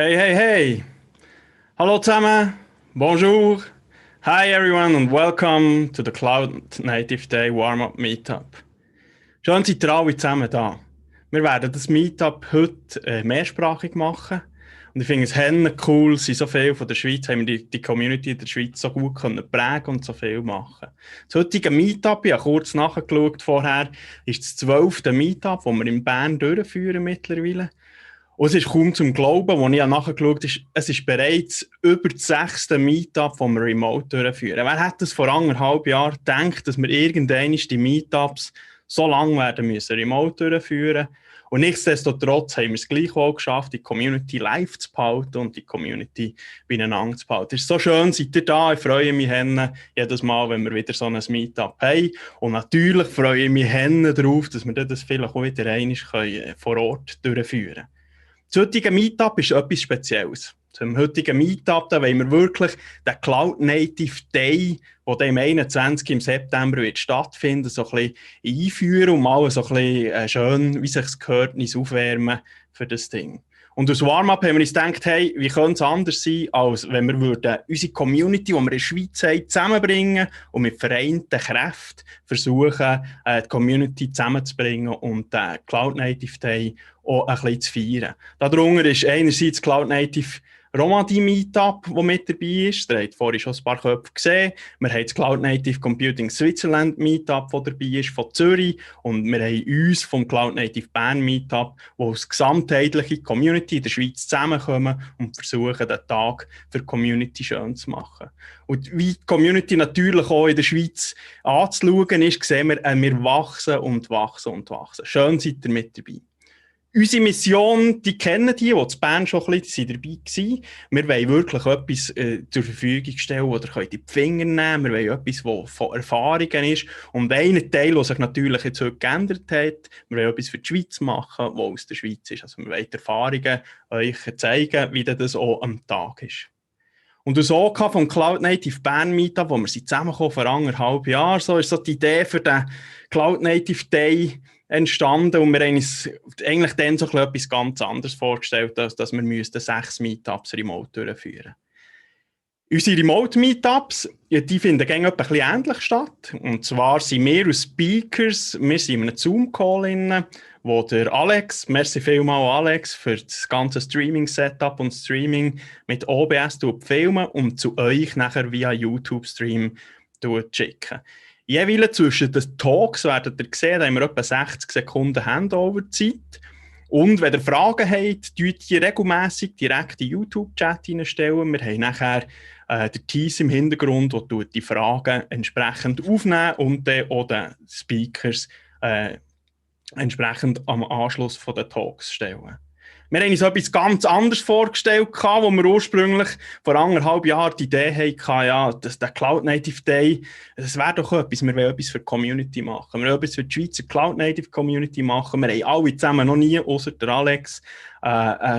Hey, hey, hey! Hallo zusammen! Bonjour! Hi everyone and welcome to the Cloud Native Day Warm-Up Meetup. Schön seid ihr alle zusammen da. Wir werden das Meetup heute mehrsprachig machen. Und ich finde es henne cool, sind so viele von der Schweiz, haben wir die Community in der Schweiz so gut können prägen und so viel machen. Das heutige Meetup, ich habe kurz nachgeschaut vorher, ist das 12. Meetup, das wir in Bern durchführen mittlerweile. Und es ist kaum zum Glauben, als ich nachgeschaut habe, es ist bereits über das 6. Meetup, das wir remote durchführen. Wer hätte es vor 1,5 Jahren gedacht, dass wir irgendwann die Meetups so lange werden müssen remote durchführen? Und nichtsdestotrotz haben wir es gleichwohl geschafft, die Community live zu behalten und die Community beieinander zu behalten. Es ist so schön, seid ihr da. Ich freue mich jedes Mal, wenn wir wieder so ein Meetup haben. Und natürlich freue ich mich darauf, dass wir das vielleicht auch wieder einmal vor Ort durchführen können. Das heutige Meetup ist etwas Spezielles. Zum heutigen Meetup da wollen wir wirklich den Cloud Native Day, der am 21. im September wird stattfinden, so ein bisschen einführen und mal so ein bisschen schön, wie es sich gehört, uns aufwärmen für das Ding. Und als Warm-up haben wir uns gedacht, hey, wie könnte es anders sein, als wenn wir unsere Community, die wir in der Schweiz haben, zusammenbringen und mit vereinten Kräften versuchen, die Community zusammenzubringen und den Cloud Native Day auch ein bisschen zu feiern. Darunter ist einerseits Cloud Native Romandie Meetup, das mit dabei ist. Ihr habt vorhin schon ein paar Köpfe gesehen. Wir haben das Cloud Native Computing Switzerland Meetup, das dabei ist, von Zürich. Und wir haben uns vom Cloud Native Bern Meetup, wo als gesamtheitliche Community in der Schweiz zusammenkommen und versuchen, den Tag für die Community schön zu machen. Und wie die Community natürlich auch in der Schweiz anzuschauen ist, sehen wir, wir wachsen und wachsen und wachsen. Schön seid ihr mit dabei. Unsere Mission, die kennen die in Bern schon ein bisschen, die dabei waren. Wir wollen wirklich etwas zur Verfügung stellen, das ihr könnt in die Finger nehmen. Wir wollen etwas, das von Erfahrungen ist. Und ein Teil, der sich natürlich jetzt heute geändert hat, wir wollen etwas für die Schweiz machen, das aus der Schweiz ist. Also wir wollen die Erfahrungen euch zeigen, wie das auch am Tag ist. Und so vom Cloud Native Bern Meetup, wo wir zusammengekommen vor 1,5 Jahren, so ist so die Idee für den Cloud Native Day entstanden und wir haben uns eigentlich dann so etwas ganz anderes vorgestellt, als dass wir 6 Meetups remote durchführen. Unsere Remote-Meetups, die finden ein bisschen ähnlich statt. Und zwar sind wir als Speakers, wir sind in einem Zoom-Call, wo der Alex, merci vielmals Alex, für das ganze Streaming-Setup und Streaming mit OBS filmen und zu euch nachher via YouTube-Stream schicken. Jeweils zwischen den Talks werdet ihr sehen, da haben wir etwa 60 Sekunden Handover-Zeit. Und wenn ihr Fragen habt, könnt ihr regelmässig direkt in den YouTube-Chat hineinstellen. Wir haben nachher den Teams im Hintergrund, der die Fragen entsprechend aufnehmen und dann auch den Speakers entsprechend am Anschluss von den Talks stellen. Wir haben uns etwas ganz anderes vorgestellt, wo wir ursprünglich vor 1,5 Jahren die Idee hatten, ja, dass der Cloud Native Day, das wäre doch etwas, wir wollen etwas für die Community machen. Wir wollen etwas für die Schweizer Cloud Native Community machen. Wir haben alle zusammen noch nie, außer der Alex,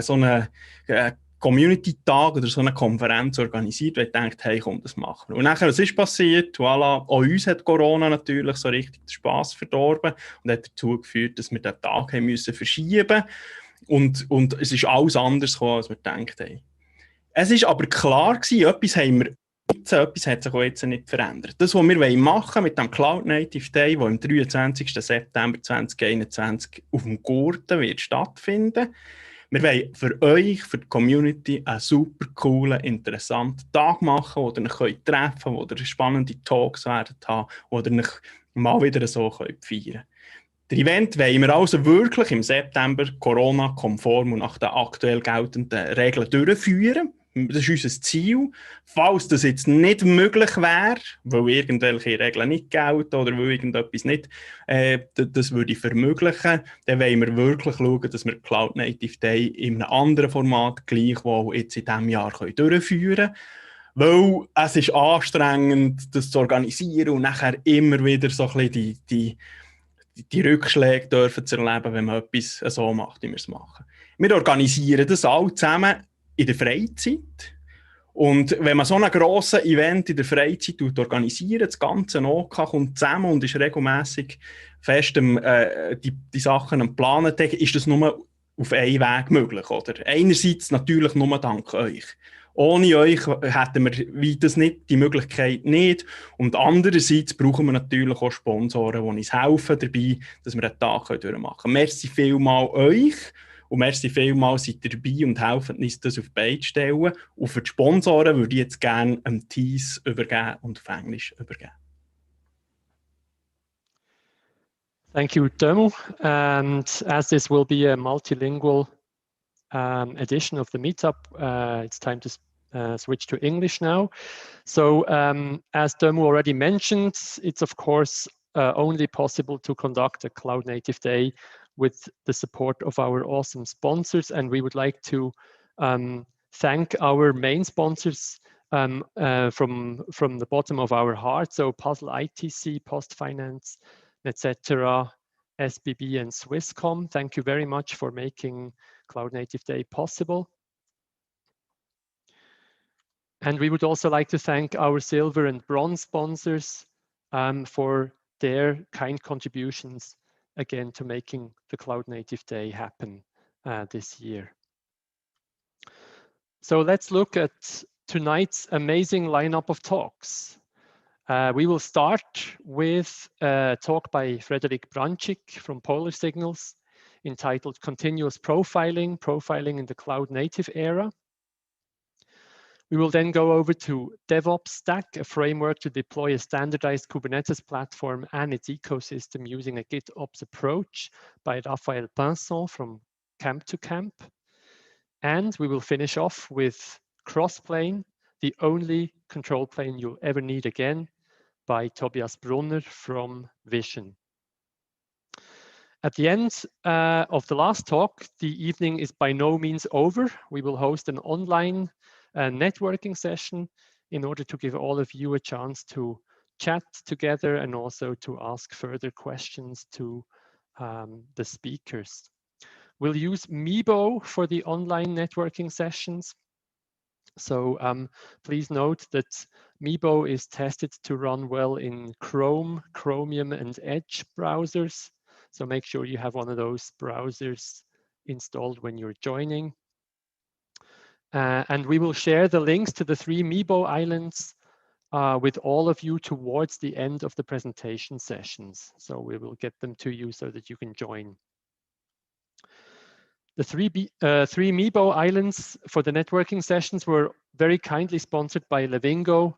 so einen Community-Tag oder so eine Konferenz organisiert, weil ich dachte, hey, komm, das machen wir. Und nachher, was ist passiert? Voilà, auch uns hat Corona natürlich so richtig den Spass verdorben und hat dazu geführt, dass wir den Tag haben müssen verschieben. Und es ist alles anders gekommen, als wir gedacht haben. Es ist aber klar gewesen, etwas hat sich auch jetzt nicht verändert. Das, was wir machen mit dem Cloud Native Day, der am 23. September 2021 auf dem Gurten wird stattfinden. Wir wollen für euch, für die Community, einen super coolen, interessanten Tag machen, wo ihr euch treffen könnt, wo ihr spannende Talks werden haben, wo ihr euch mal wieder so feiern könnt. Das Event wollen wir also wirklich im September Corona-konform und nach den aktuell geltenden Regeln durchführen. Das ist unser Ziel. Falls das jetzt nicht möglich wäre, weil irgendwelche Regeln nicht gelten oder weil irgendetwas nicht das würde vermöglichen, dann wollen wir wirklich schauen, dass wir Cloud Native Day in einem anderen Format gleichwohl jetzt in diesem Jahr durchführen können. Weil es ist anstrengend, das zu organisieren und nachher immer wieder so ein bisschen die Rückschläge dürfen zu erleben, wenn man etwas so macht, wie wir es machen. Wir organisieren das alle zusammen in der Freizeit. Und wenn man so ein grosses Event in der Freizeit organisiert, das ganze OK kommt zusammen und ist regelmässig fest die Sachen am Planen, ist das nur auf einen Weg möglich, oder? Einerseits natürlich nur dank euch. Ohne euch hätten wir das nicht, die Möglichkeit nicht. Und andererseits brauchen wir natürlich auch Sponsoren, die uns helfen dabei, dass wir einen Tag durchmachen können. Merci vielmals euch und merci vielmals seid ihr dabei und helfen uns, das auf die Beine zu stellen. Und für die Sponsoren würde ich jetzt gerne Thies übergeben und auf Englisch übergeben. Thank you, Demo. And as this will be a multilingual edition of the meetup, it's time to switch to English now. So as Demo already mentioned, it's of course only possible to conduct a Cloud Native Day with the support of our awesome sponsors. And we would like to thank our main sponsors from the bottom of our heart. So Puzzle ITC, Post Finance, etc., SBB and Swisscom. Thank you very much for making Cloud Native Day possible. And we would also like to thank our silver and bronze sponsors for their kind contributions, again, to making the Cloud Native Day happen this year. So let's look at tonight's amazing lineup of talks. We will start with a talk by Frederic Branczyk from Polar Signals entitled Continuous Profiling, Profiling in the Cloud Native Era. We will then go over to DevOps Stack, a framework to deploy a standardized Kubernetes platform and its ecosystem using a GitOps approach by Raphaël Pinson from camptocamp. And we will finish off with Crossplane, the only control plane you'll ever need again, by Tobias Brunner from Vision. At the end of the last talk, the evening is by no means over. We will host an online networking session in order to give all of you a chance to chat together and also to ask further questions to the speakers. We'll use Meebo for the online networking sessions. So please note that Meebo is tested to run well in Chrome, Chromium, and Edge browsers. So make sure you have one of those browsers installed when you're joining. And we will share the links to the 3 Meebo islands with all of you towards the end of the presentation sessions. So we will get them to you so that you can join. The 3 Meebo islands for the networking sessions were very kindly sponsored by Levingo,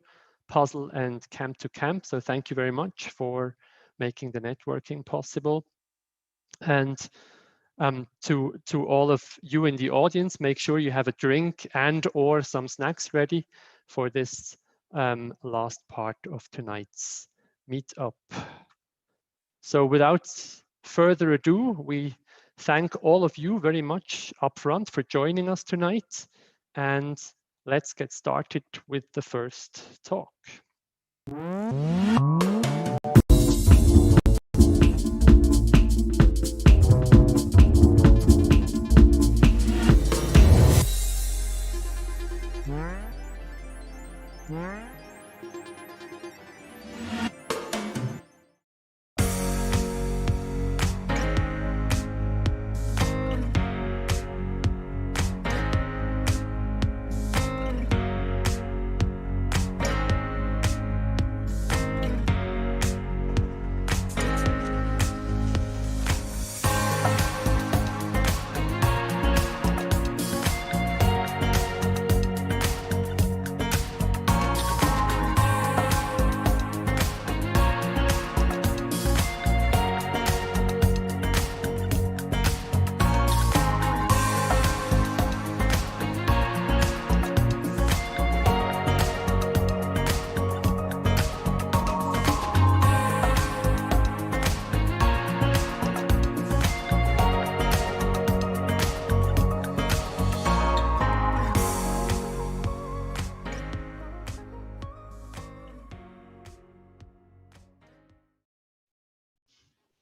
Puzzle, and camptocamp. So thank you very much for making the networking possible. And to all of you in the audience, make sure you have a drink and or some snacks ready for this last part of tonight's meetup. So without further ado, we thank all of you very much upfront for joining us tonight. And let's get started with the first talk.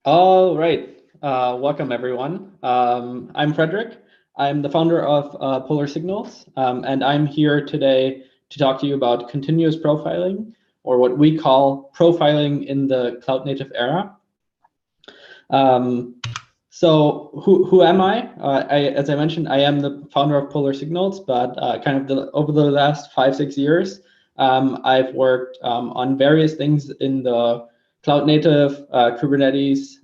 All right, welcome everyone. I'm Frederic. I'm the founder of Polar Signals, and I'm here today to talk to you about continuous profiling, or what we call profiling in the cloud native era. So who am I? As I mentioned, I am the founder of Polar Signals, but over the last 5-6 years, I've worked on various things in the cloud native Kubernetes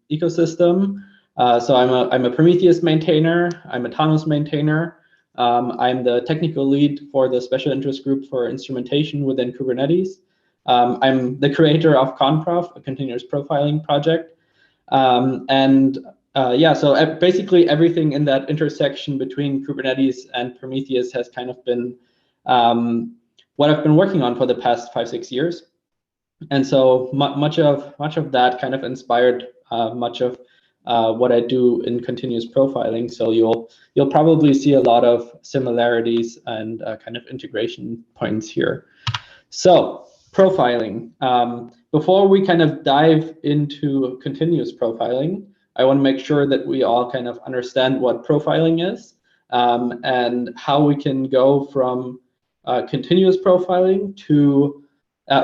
ecosystem. So I'm a Prometheus maintainer, I'm a Tanos maintainer, I'm the technical lead for the special interest group for instrumentation within Kubernetes. I'm the creator of Conprof, a continuous profiling project. So basically everything in that intersection between Kubernetes and Prometheus has kind of been what I've been working on for the past 5-6 years. And so much of that kind of inspired much of what I do in continuous profiling. So you'll probably see a lot of similarities and kind of integration points here. So profiling. Before we kind of dive into continuous profiling, I want to make sure that we all kind of understand what profiling is and how we can go from continuous profiling to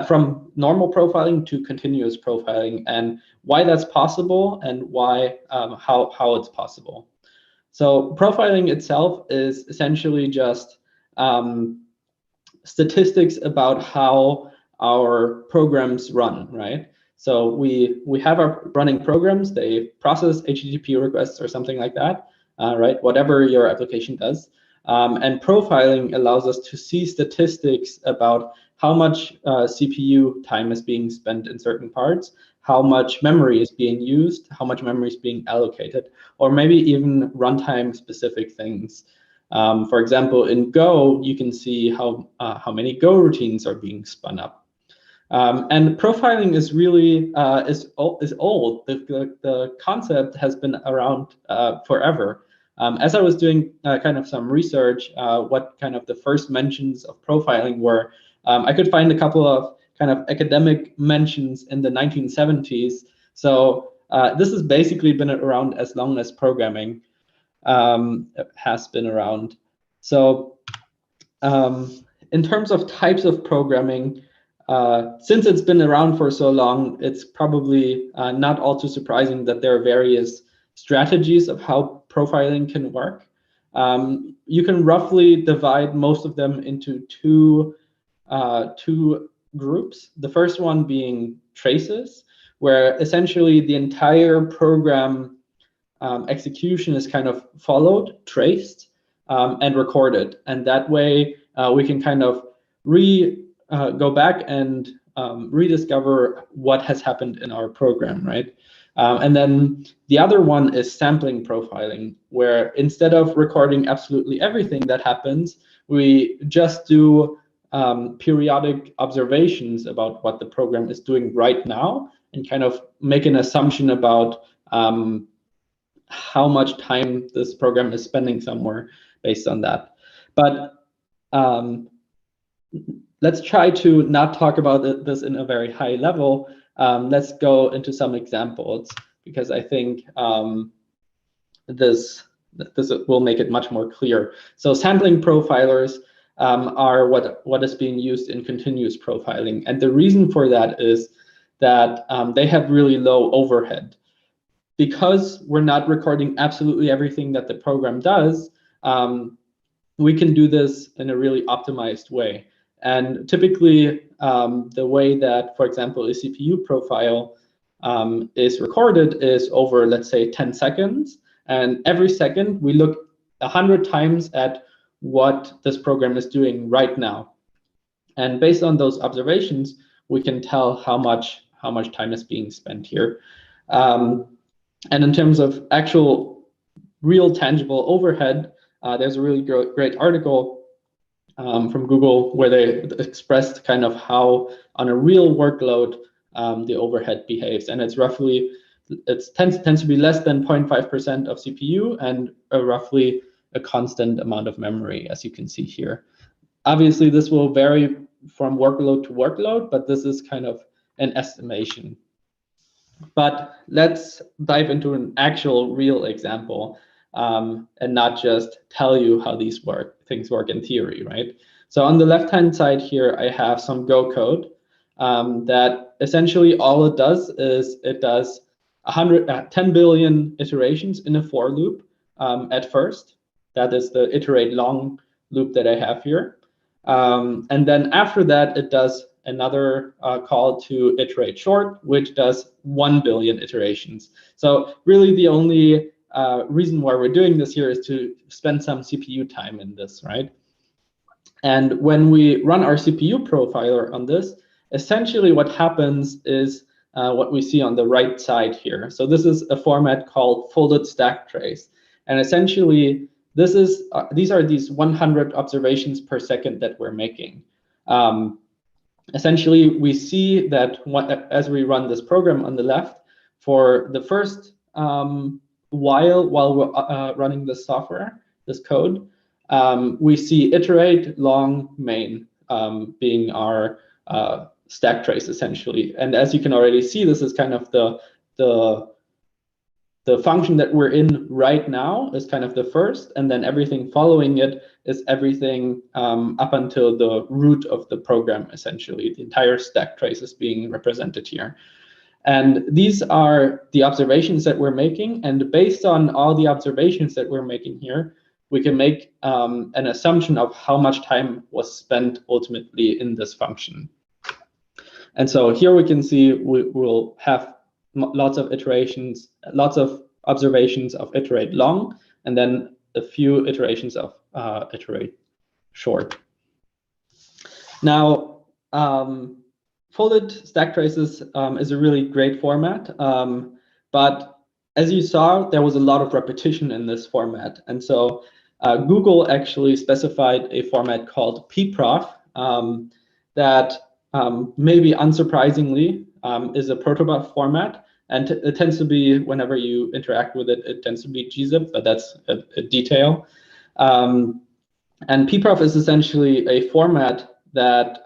from normal profiling to continuous profiling, and why that's possible and why how it's possible. So profiling itself is essentially just statistics about how our programs run, right? So we have our running programs, they process HTTP requests or something like that, right? Whatever your application does. And profiling allows us to see statistics about how much CPU time is being spent in certain parts, how much memory is being used, how much memory is being allocated, or maybe even runtime specific things. For example, in Go, you can see how many Go routines are being spun up. And profiling is really is old. The concept has been around forever. As I was doing kind of some research, what kind of the first mentions of profiling were, I could find a couple of kind of academic mentions in the 1970s. So this has basically been around as long as programming has been around. So in terms of types of programming, since it's been around for so long, it's probably not all too surprising that there are various strategies of how profiling can work. You can roughly divide most of them into two groups. The first one being traces, where essentially the entire program execution is kind of followed, traced, and recorded. And that way we can kind of go back and rediscover what has happened in our program, right? And then the other one is sampling profiling, where instead of recording absolutely everything that happens, we just do periodic observations about what the program is doing right now and kind of make an assumption about how much time this program is spending somewhere based on that. But let's try to not talk about this in a very high level. Let's go into some examples, because I think this will make it much more clear. So sampling profilers are what is being used in continuous profiling. And the reason for that is that they have really low overhead. Because we're not recording absolutely everything that the program does, we can do this in a really optimized way. And typically, the way that, for example, a CPU profile is recorded is over, let's say, 10 seconds. And every second, we look 100 times at what this program is doing right now. And based on those observations, we can tell how much time is being spent here. And in terms of actual real tangible overhead, there's a really great article from Google where they expressed kind of how on a real workload the overhead behaves. And it's roughly, tends to be less than 0.5% of CPU and roughly a constant amount of memory, as you can see here. Obviously, this will vary from workload to workload, but this is kind of an estimation. But let's dive into an actual real example and not just tell you how these things work in theory, right? So on the left-hand side here, I have some Go code that essentially all it does is it does 10 billion iterations in a for loop at first. That is the iterate long loop that I have here. And then after that, it does another call to iterate short, which does 1 billion iterations. So really the only reason why we're doing this here is to spend some CPU time in this, right? And when we run our CPU profiler on this, essentially what happens is what we see on the right side here. So this is a format called folded stack trace. And essentially, these are these 100 observations per second that we're making. Essentially, we see that as we run this program on the left, for the first while we're running this software, this code, we see iterate long main being our stack trace essentially. And as you can already see, this is kind of the function that we're in right now is kind of the first, and then everything following it is everything up until the root of the program, essentially. The entire stack trace is being represented here. And these are the observations that we're making. And based on all the observations that we're making here, we can make an assumption of how much time was spent ultimately in this function. And so here we can see we'll have lots of iterations, lots of observations of iterate long, and then a few iterations of iterate short. Now, folded stack traces is a really great format, but as you saw, there was a lot of repetition in this format. And so Google actually specified a format called pprof that maybe unsurprisingly is a protobuf format. And it tends to be, whenever you interact with it, it tends to be gzip, but that's a detail. And pprof is essentially a format that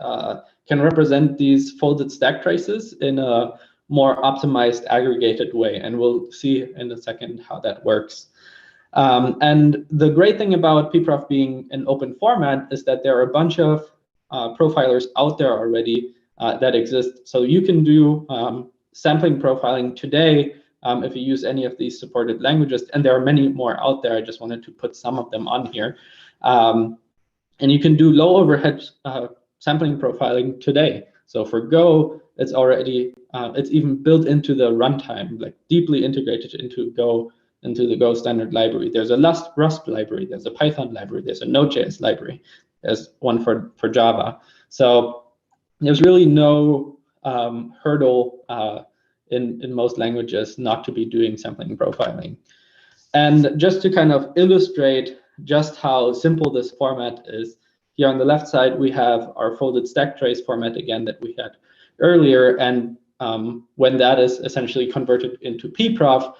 can represent these folded stack traces in a more optimized, aggregated way. And we'll see in a second how that works. And the great thing about pprof being an open format is that there are a bunch of profilers out there already that exist. So you can do sampling profiling today if you use any of these supported languages, and there are many more out there. I just wanted to put some of them on here. And you can do low overhead sampling profiling today. So for Go, it's already, it's even built into the runtime, like deeply integrated into the Go standard library. There's a Rust library, there's a Python library, there's a Node.js library, there's one for Java. So there's really no hurdle in most languages not to be doing sampling profiling. And just to kind of illustrate just how simple this format is, here on the left side, we have our folded stack trace format again that we had earlier. And when that is essentially converted into pprof,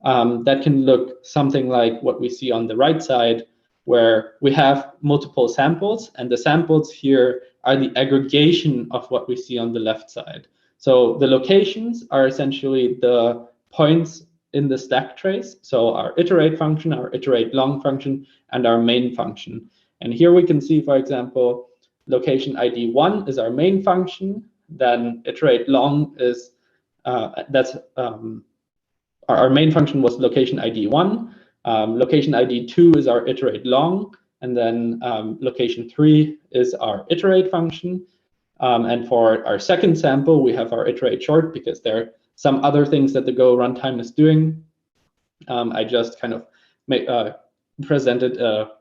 that can look something like what we see on the right side, where we have multiple samples, and the samples here are the aggregation of what we see on the left side. So the locations are essentially the points in the stack trace. So our iterate function, our iterate long function, and our main function. And here we can see, for example, location ID 1 is our main function. Then iterate long is, our main function was location ID 1. Location ID 2 is our iterate long. And then location 3 is our iterate function. And for our second sample, we have our iterate short, because there are some other things that the Go runtime is doing. I just kind of presented a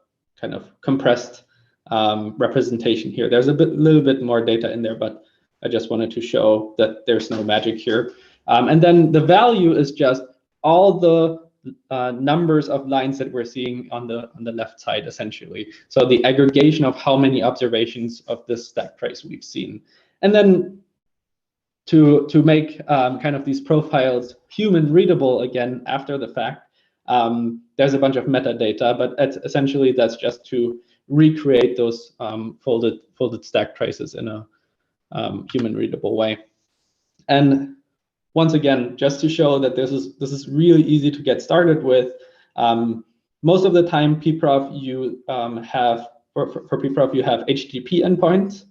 kind of compressed representation here. There's a little bit more data in there, but I just wanted to show that there's no magic here. And then the value is just all the numbers of lines that we're seeing on the left side, essentially. So the aggregation of how many observations of this stack trace we've seen. And then to make kind of these profiles human readable again after the fact, there's a bunch of metadata, but essentially that's just to recreate those folded stack traces in a human readable way. And once again, just to show that this is really easy to get started with. Most of the time, pprof for pprof you have HTTP endpoints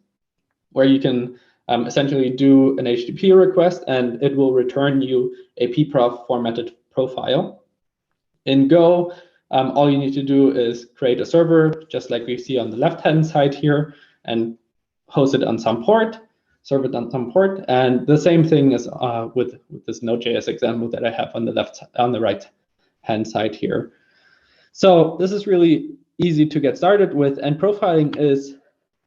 where you can essentially do an HTTP request, and it will return you a pprof formatted profile. In Go, all you need to do is create a server, just like we see on the left-hand side here, and host it on some port, serve it on some port, and the same thing is with this Node.js example that I have on the right-hand side here. So this is really easy to get started with, and profiling is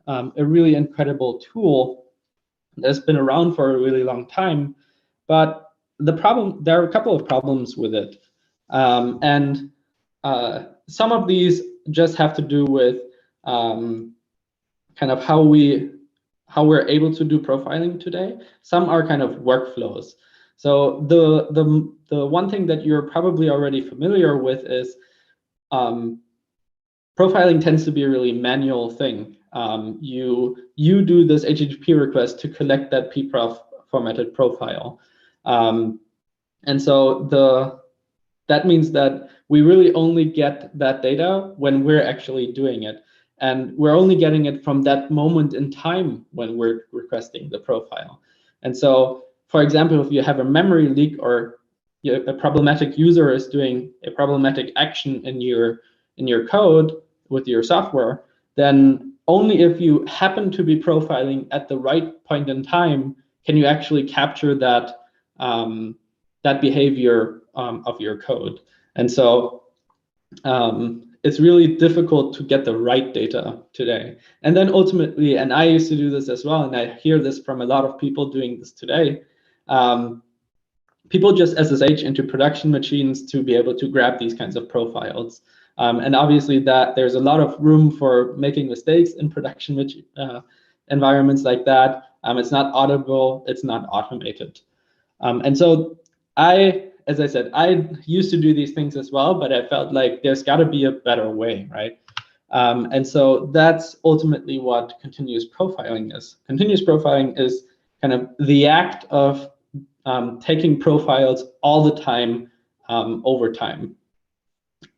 a really incredible tool that's been around for a really long time. But there are a couple of problems with it, and some of these just have to do with kind of how we're able to do profiling today. Some are kind of workflows. So the one thing that you're probably already familiar with is profiling tends to be a really manual thing. You do this HTTP request to collect that pprof formatted profile, and so that means that we really only get that data when we're actually doing it, and we're only getting it from that moment in time when we're requesting the profile. And so, for example, if you have a memory leak or a problematic user is doing a problematic action in your code with your software, then only if you happen to be profiling at the right point in time can you actually capture that that behavior of your code. And so it's really difficult to get the right data today. And then ultimately, and I used to do this as well, and I hear this from a lot of people doing this today, people just SSH into production machines to be able to grab these kinds of profiles. And obviously that there's a lot of room for making mistakes in production environments like that. It's not auditable, it's not automated. And so as I said, I used to do these things as well, but I felt like there's got to be a better way, right? And so that's ultimately what continuous profiling is. Continuous profiling is kind of the act of taking profiles all the time over time.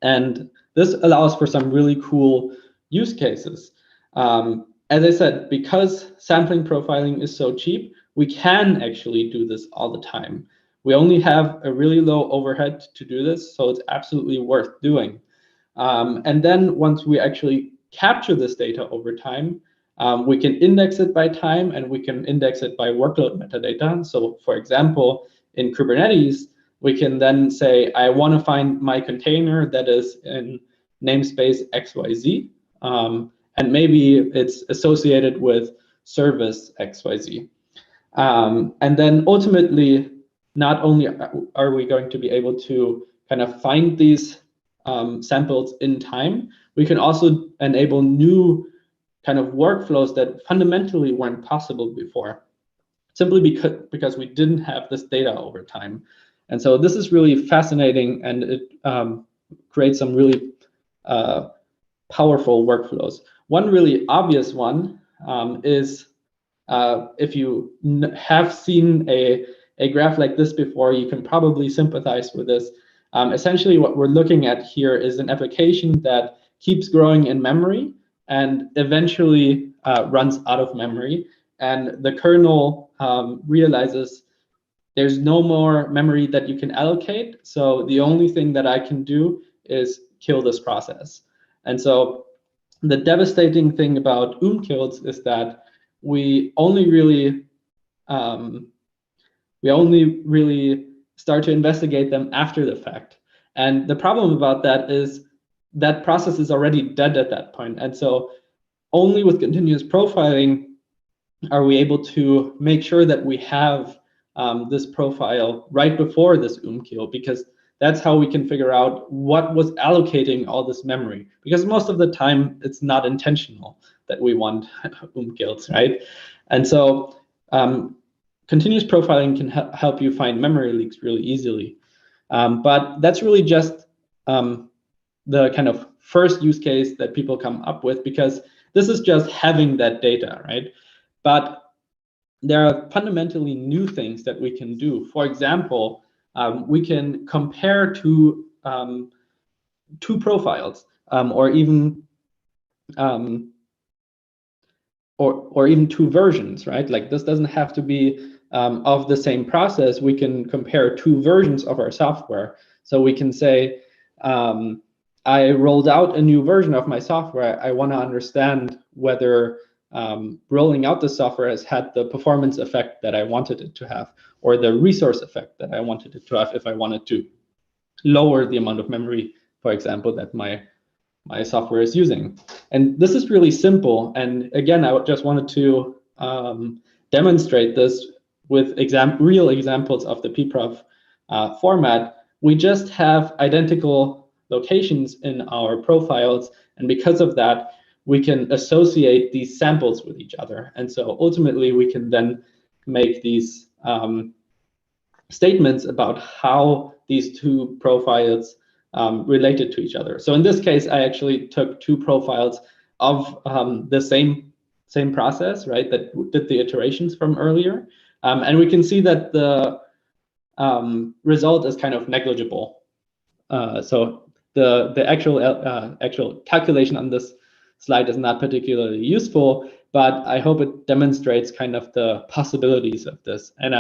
And this allows for some really cool use cases. As I said, because sampling profiling is so cheap, we can actually do this all the time. We only have a really low overhead to do this, so it's absolutely worth doing. And then once we actually capture this data over time, we can index it by time, and we can index it by workload metadata. So for example, in Kubernetes, we can then say, I want to find my container that is in namespace XYZ, and maybe it's associated with service XYZ. And then ultimately, not only are we going to be able to kind of find these samples in time, we can also enable new kind of workflows that fundamentally weren't possible before, simply because we didn't have this data over time. And so this is really fascinating, and it creates some really powerful workflows. One really obvious one is if you have seen a graph like this before, you can probably sympathize with this. Essentially, what we're looking at here is an application that keeps growing in memory and eventually runs out of memory. And the kernel realizes there's no more memory that you can allocate. So the only thing that I can do is kill this process. And so the devastating thing about kills is that we only really start to investigate them after the fact. And the problem about that is that process is already dead at that point. And so only with continuous profiling are we able to make sure that we have this profile right before this kill, because that's how we can figure out what was allocating all this memory. Because most of the time, it's not intentional that we want kills, right? And so continuous profiling can help you find memory leaks really easily. But that's really just the kind of first use case that people come up with, because this is just having that data, right? But there are fundamentally new things that we can do. For example, we can compare two profiles, or even or even 2 versions, right? Like this doesn't have to be of the same process. We can compare 2 versions of our software. So we can say, I rolled out a new version of my software. I want to understand whether rolling out the software has had the performance effect that I wanted it to have, or the resource effect that I wanted it to have if I wanted to lower the amount of memory, for example, that my software is using. And this is really simple. And again, I just wanted to demonstrate this with real examples of the pprof format. We just have identical locations in our profiles. And because of that, we can associate these samples with each other. And so ultimately, we can then make these statements about how these 2 profiles related to each other. So in this case, I actually took 2 profiles of the same process, right, that did the iterations from earlier. And we can see that the result is kind of negligible. So the actual calculation on this slide is not particularly useful, but I hope it demonstrates kind of the possibilities of this. And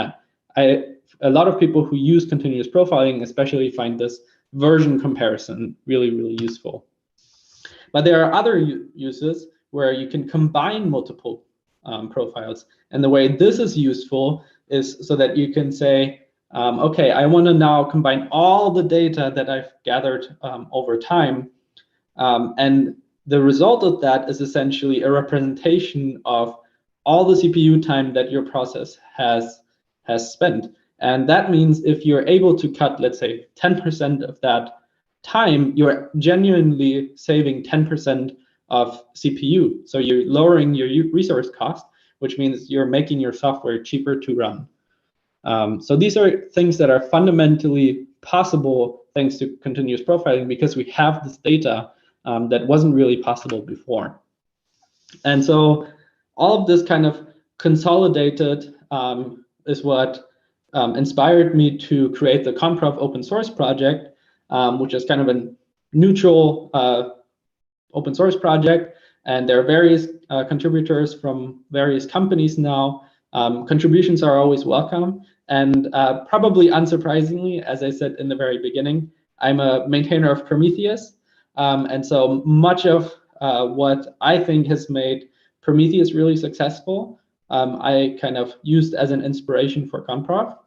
a lot of people who use continuous profiling especially find this version comparison really, really useful. But there are other uses where you can combine multiple profiles. And the way this is useful is so that you can say, okay, I want to now combine all the data that I've gathered over time. And the result of that is essentially a representation of all the CPU time that your process has spent. And that means if you're able to cut, let's say, 10% of that time, you're genuinely saving 10% of CPU. So you're lowering your resource cost, which means you're making your software cheaper to run. So these are things that are fundamentally possible thanks to continuous profiling, because we have this data that wasn't really possible before. And so all of this kind of consolidated is what inspired me to create the Comprov open source project, which is kind of a neutral open source project. And there are various contributors from various companies now. Contributions are always welcome. And probably unsurprisingly, as I said in the very beginning, I'm a maintainer of Prometheus. And so much of what I think has made Prometheus really successful, I kind of used as an inspiration for Comprov.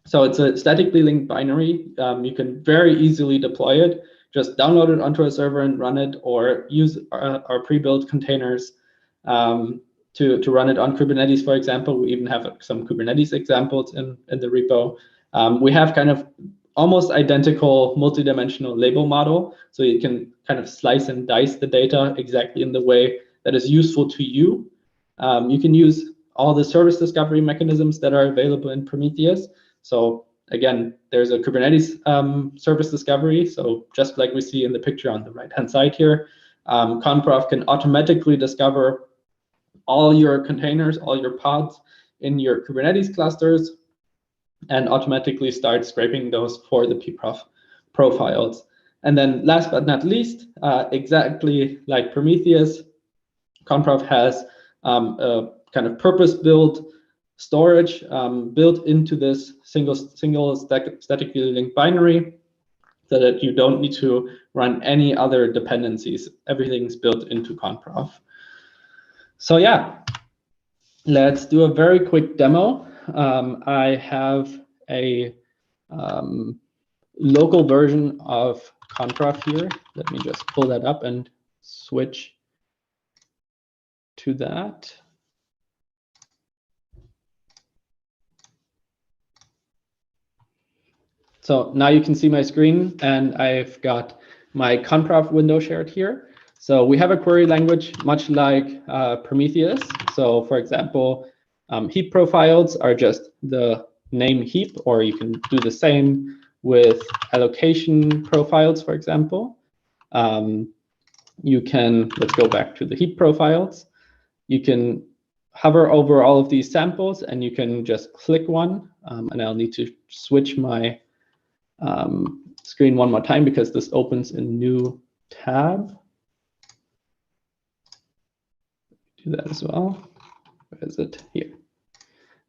So it's a statically linked binary. You can very easily deploy it. Just download it onto a server and run it, or use our pre-built containers to run it on Kubernetes, for example. We even have some Kubernetes examples in the repo. We have kind of almost identical multidimensional label model, so you can kind of slice and dice the data exactly in the way that is useful to you. You can use all the service discovery mechanisms that are available in Prometheus. So again, there's a Kubernetes service discovery. So just like we see in the picture on the right-hand side here, Comprov can automatically discover all your containers, all your pods in your Kubernetes clusters, and automatically start scraping those for the pprof profiles. And then last but not least, exactly like Prometheus, Comprov has a kind of purpose-built storage built into this single statically linked binary, so that you don't need to run any other dependencies. Everything's built into Comprov. So yeah, let's do a very quick demo. I have a local version of Comprov here. Let me just pull that up and switch to that. So now you can see my screen, and I've got my Comprov window shared here. So we have a query language much like Prometheus. So for example, heap profiles are just the name heap, or you can do the same with allocation profiles, for example. You can, let's go back to the heap profiles. You can hover over all of these samples, and you can just click one. And I'll need to switch my screen one more time because this opens a new tab. Do do that as well. Where is it? Here.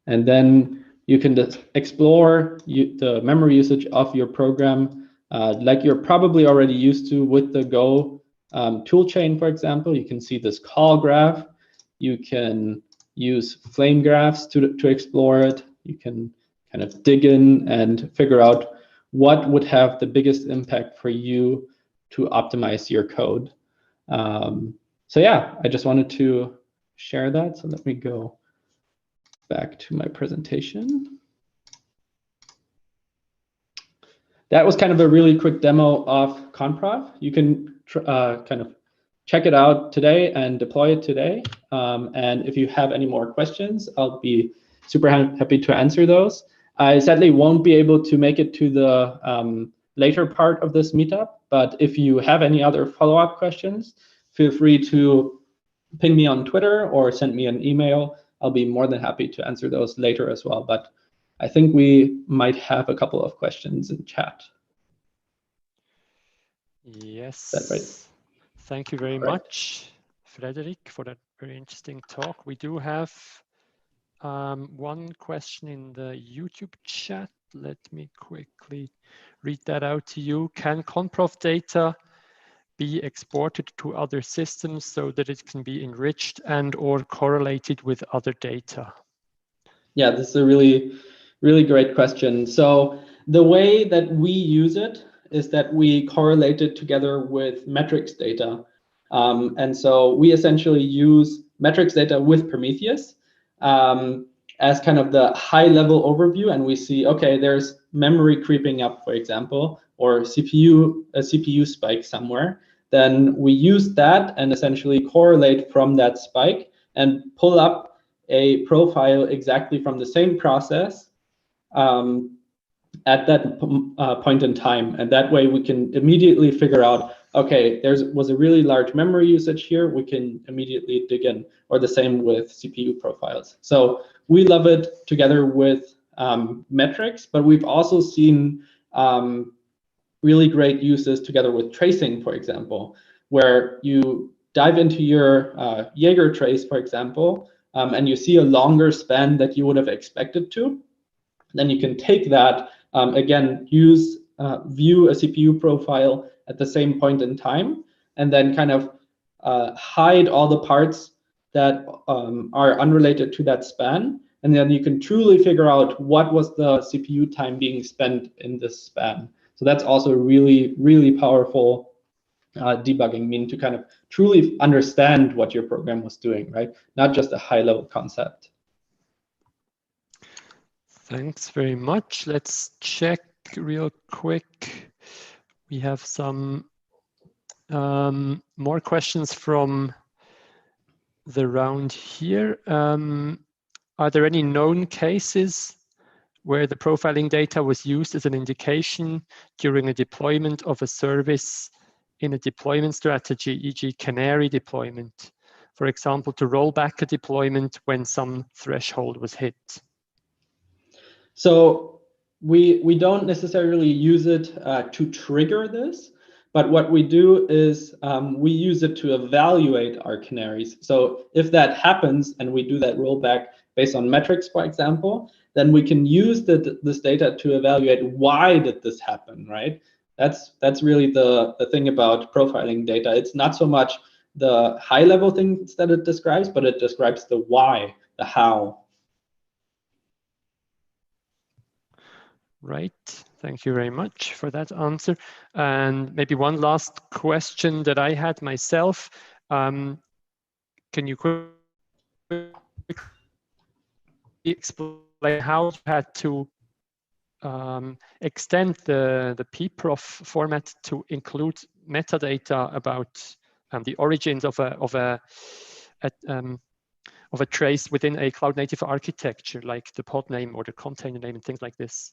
And then you can just explore the memory usage of your program like you're probably already used to with the Go toolchain, for example. You can see this call graph. You can use flame graphs to explore it. You can kind of dig in and figure out what would have the biggest impact for you to optimize your code. So yeah, I just wanted to share that. So let me go back to my presentation. That was kind of a really quick demo of Conprof. You can kind of check it out today and deploy it today. And if you have any more questions, I'll be super happy to answer those. I sadly won't be able to make it to the later part of this meetup, but if you have any other follow-up questions, feel free to ping me on Twitter or send me an email. I'll be more than happy to answer those later as well. But I think we might have a couple of questions in chat. Yes. Is that right? Thank you very much, Frederic, for that very interesting talk. We do have one question in the YouTube chat. Let me quickly read that out to you. Can Conprof data be exported to other systems so that it can be enriched and or correlated with other data? Yeah, this is a really great question. So the way that we use it is that we correlate it together with metrics data. And so we essentially use metrics data with Prometheus as kind of the high level overview. And we see, okay, there's memory creeping up, for example, or a CPU spike somewhere. Then we use that and essentially correlate from that spike and pull up a profile exactly from the same process at that point in time. And that way we can immediately figure out, okay, there was a really large memory usage here. We can immediately dig in, or the same with CPU profiles. So we love it together with metrics, but we've also seen really great uses together with tracing, for example, where you dive into your Jaeger trace, for example, and you see a longer span that you would have expected to. Then you can take that, again, view a CPU profile at the same point in time, and then kind of hide all the parts that are unrelated to that span. And then you can truly figure out what was the CPU time being spent in this span. So that's also really, really powerful debugging, meaning to kind of truly understand what your program was doing, right? Not just a high-level concept. Thanks very much. Let's check real quick. We have some more questions from the round here. Are there any known cases where the profiling data was used as an indication during a deployment of a service in a deployment strategy, e.g. canary deployment, for example, to roll back a deployment when some threshold was hit? So we don't necessarily use it to trigger this, but what we do is we use it to evaluate our canaries. So if that happens and we do that rollback based on metrics, for example, then we can use this data to evaluate why did this happen, right? That's really the thing about profiling data. It's not so much the high-level things that it describes, but it describes the why, the how. Right. Thank you very much for that answer. And maybe one last question that I had myself. Can you quickly explain how you had to extend the pprof format to include metadata about the origins of a trace within a cloud-native architecture, like the pod name or the container name and things like this?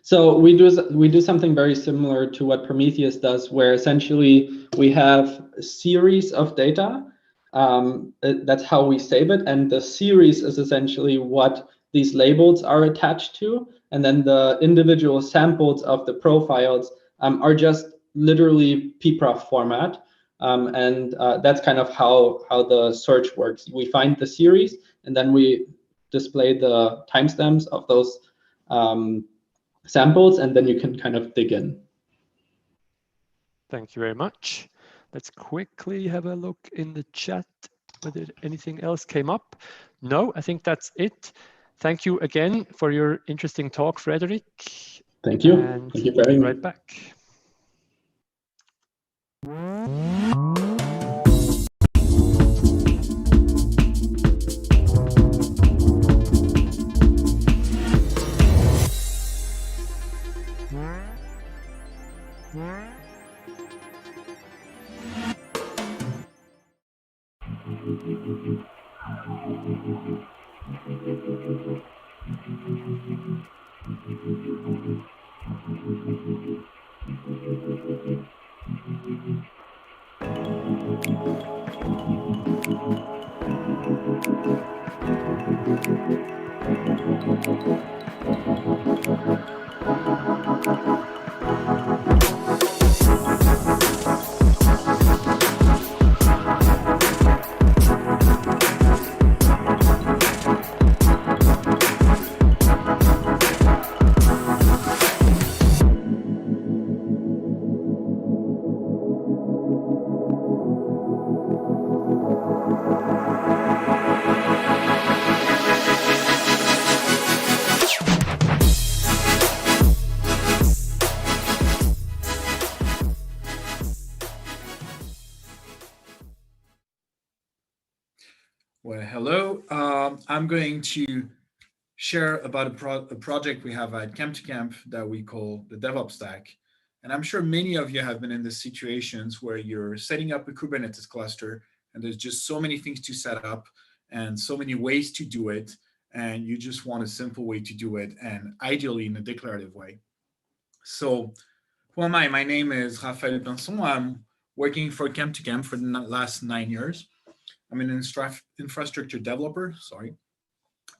So we do something very similar to what Prometheus does, where essentially we have a series of data. That's how we save it, and the series is essentially what these labels are attached to, and then the individual samples of the profiles are just literally pprof format, That's kind of how the search works. We find the series, and then we display the timestamps of those samples, and then you can kind of dig in. Thank you very much. Let's quickly have a look in the chat whether anything else came up. No, I think that's it. Thank you again for your interesting talk, Frederic. Thank you. And thank you we'll very be much. right back. Well, hello. I'm going to share about a project we have at camptocamp that we call the DevOps Stack. And I'm sure many of you have been in the situations where you're setting up a Kubernetes cluster and there's just so many things to set up and so many ways to do it. And you just want a simple way to do it, and ideally in a declarative way. So who am I? My name is Raphaël Pinson. I'm working for camptocamp for the last 9 years. I'm an infrastructure developer,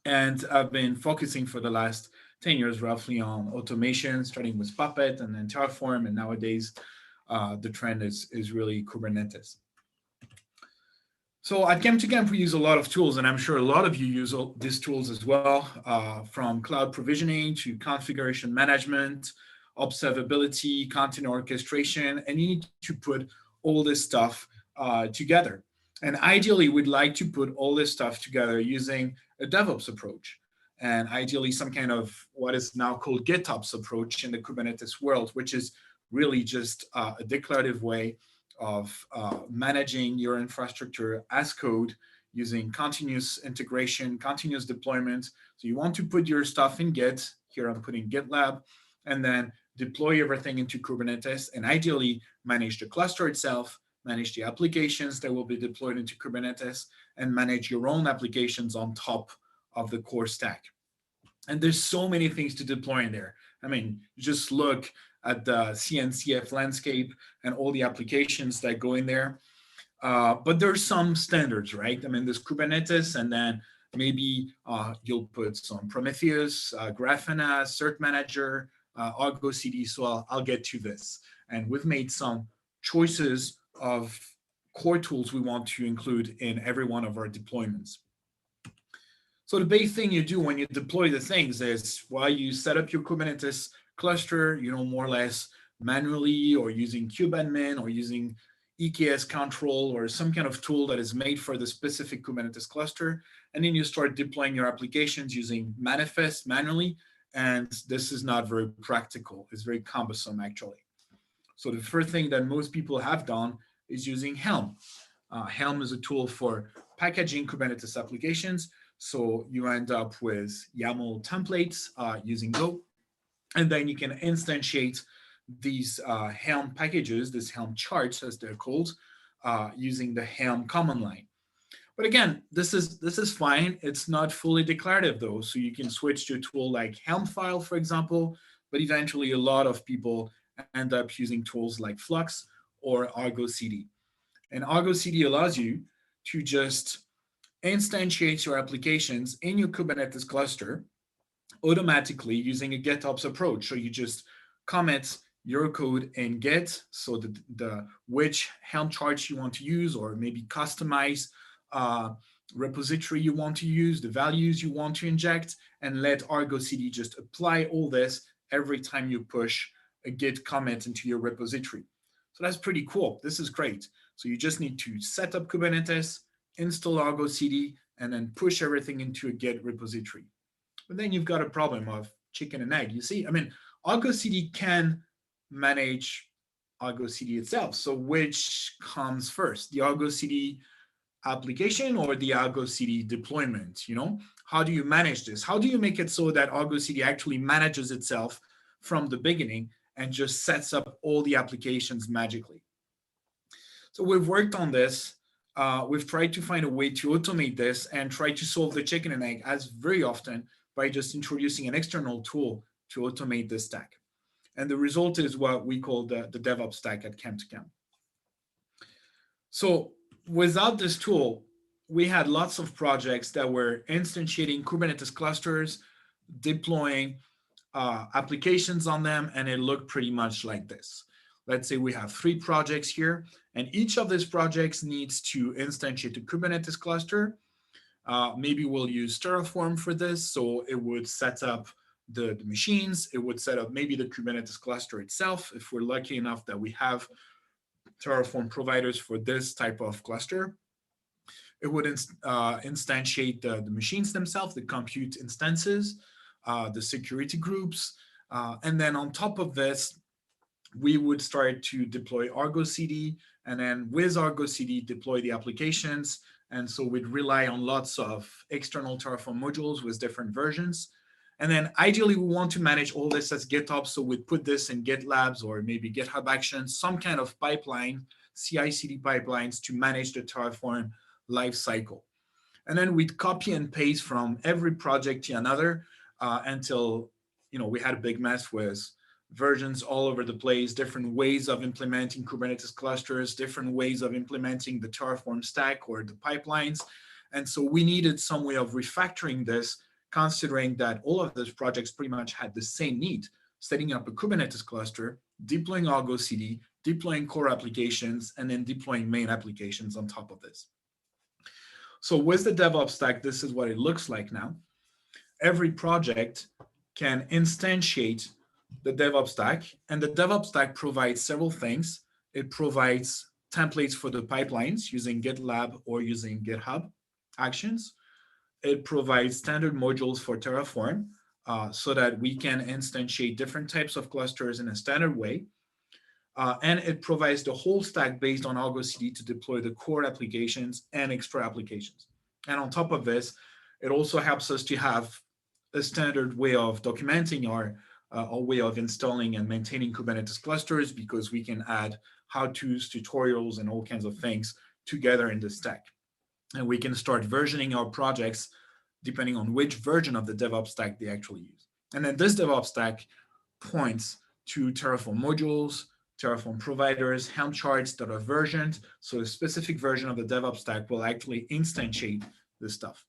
and I've been focusing for the last 10 years roughly on automation, starting with Puppet and then Terraform, and nowadays the trend is really Kubernetes. So at camptocamp, we use a lot of tools, and I'm sure a lot of you use these tools as well, from cloud provisioning to configuration management, observability, content orchestration, and you need to put all this stuff together. And ideally, we'd like to put all this stuff together using a DevOps approach, and ideally some kind of what is now called GitOps approach in the Kubernetes world, which is really just a declarative way of managing your infrastructure as code using continuous integration, continuous deployment. So you want to put your stuff in Git. Here I'm putting GitLab, and then deploy everything into Kubernetes, and ideally manage the cluster itself, manage the applications that will be deployed into Kubernetes, and manage your own applications on top of the core stack. And there's so many things to deploy in there. I mean, just look at the CNCF landscape and all the applications that go in there. But there's some standards, right? I mean, there's Kubernetes, and then maybe you'll put some Prometheus, Grafana, Cert Manager, Argo CD. So I'll get to this. And we've made some choices of core tools we want to include in every one of our deployments. So the big thing you do when you deploy the things is, while you set up your Kubernetes cluster, more or less manually, or using kubeadmin, or using EKS control, or some kind of tool that is made for the specific Kubernetes cluster. And then you start deploying your applications using manifest manually. And this is not very practical. It's very cumbersome, actually. So the first thing that most people have done is using Helm. Helm is a tool for packaging Kubernetes applications. So you end up with YAML templates using Go, and then you can instantiate these Helm packages, these Helm charts as they're called, using the Helm command line. But again, this is fine. It's not fully declarative though. So you can switch to a tool like Helmfile, for example, but eventually a lot of people end up using tools like Flux or Argo CD. And Argo CD allows you to just instantiate your applications in your Kubernetes cluster automatically using a GitOps approach. So you just commit your code in Git, so which Helm charts you want to use, or maybe customize repository you want to use, the values you want to inject, and let Argo CD just apply all this every time you push a Git commit into your repository. So that's pretty cool. This is great. So you just need to set up Kubernetes, install Argo CD, and then push everything into a Git repository. But then you've got a problem of chicken and egg. You see, I mean, Argo CD can manage Argo CD itself. So which comes first, the Argo CD application or the Argo CD deployment? You know, how do you manage this? How do you make it so that Argo CD actually manages itself from the beginning and just sets up all the applications magically? So we've worked on this. We've tried to find a way to automate this and try to solve the chicken and egg as very often by just introducing an external tool to automate this stack. And the result is what we call the DevOps Stack at camptocamp. So without this tool, we had lots of projects that were instantiating Kubernetes clusters, deploying applications on them, and it looked pretty much like this. Let's say we have 3 projects here, and each of these projects needs to instantiate a Kubernetes cluster. Maybe we'll use Terraform for this, so it would set up the machines. It would set up maybe the Kubernetes cluster itself, if we're lucky enough that we have Terraform providers for this type of cluster. It would instantiate the machines themselves, the compute instances, the security groups. And then on top of this, we would start to deploy Argo CD, and then with Argo CD, deploy the applications. And so we'd rely on lots of external Terraform modules with different versions. And then ideally, we want to manage all this as GitOps. So we'd put this in GitLabs or maybe GitHub Actions, some kind of pipeline, CI/CD pipelines to manage the Terraform lifecycle. And then we'd copy and paste from every project to another until we had a big mess with versions all over the place, different ways of implementing Kubernetes clusters, different ways of implementing the Terraform stack or the pipelines. And so we needed some way of refactoring this, considering that all of those projects pretty much had the same need, setting up a Kubernetes cluster, deploying Argo CD, deploying core applications, and then deploying main applications on top of this. So with the DevOps Stack, this is what it looks like now. Every project can instantiate the DevOps Stack, and the DevOps Stack provides several things. It provides templates for the pipelines using GitLab or using GitHub Actions. It provides standard modules for Terraform so that we can instantiate different types of clusters in a standard way. And it provides the whole stack based on Argo CD to deploy the core applications and extra applications. And on top of this, it also helps us to have a standard way of documenting our way of installing and maintaining Kubernetes clusters, because we can add how-tos, tutorials, and all kinds of things together in the stack. And we can start versioning our projects depending on which version of the DevOps Stack they actually use. And then this DevOps Stack points to Terraform modules, Terraform providers, Helm charts that are versioned. So a specific version of the DevOps Stack will actually instantiate this stuff.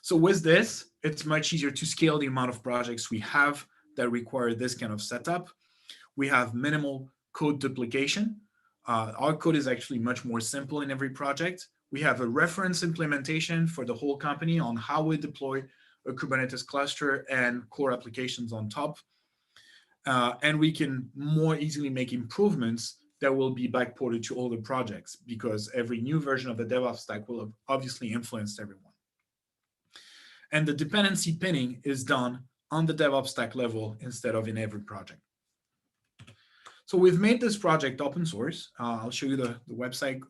So with this, it's much easier to scale the amount of projects we have that require this kind of setup. We have minimal code duplication. Our code is actually much more simple in every project. We have a reference implementation for the whole company on how we deploy a Kubernetes cluster and core applications on top. And we can more easily make improvements that will be backported to all the projects, because every new version of the DevOps Stack will have obviously influenced everyone. And the dependency pinning is done on the DevOps Stack level instead of in every project. So we've made this project open source. I'll show you the website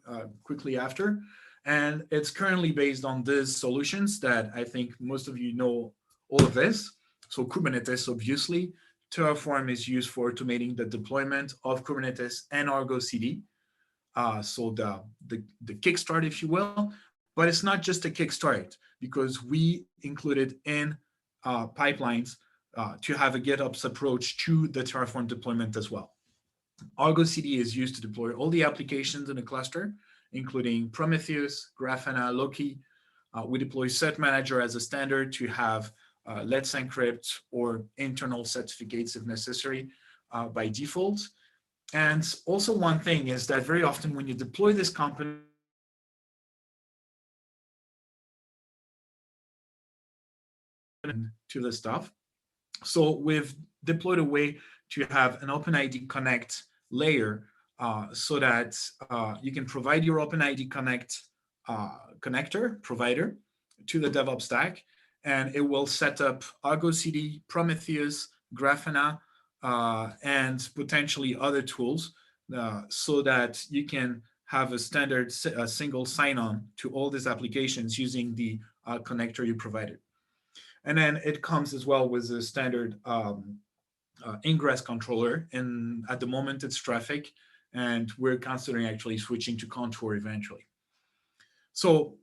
quickly after. And it's currently based on these solutions that I think most of you know all of this. So Kubernetes, obviously. Terraform is used for automating the deployment of Kubernetes and Argo CD. So the kickstart, if you will. But it's not just a kickstart, because we included in pipelines to have a GitOps approach to the Terraform deployment as well. Argo CD is used to deploy all the applications in a cluster, including Prometheus, Grafana, Loki. We deploy Cert Manager as a standard to have Let's Encrypt or internal certificates if necessary by default. And also one thing is that very often when you deploy this component to the stuff, so we've deployed a way to have an OpenID Connect layer so that you can provide your OpenID Connect connector provider to the DevOps Stack, and it will set up Argo CD, Prometheus, Grafana, and potentially other tools so that you can have a standard single sign-on to all these applications using the connector you provided. And then it comes as well with a standard ingress controller. And at the moment it's traffic, and we're considering actually switching to Contour eventually. So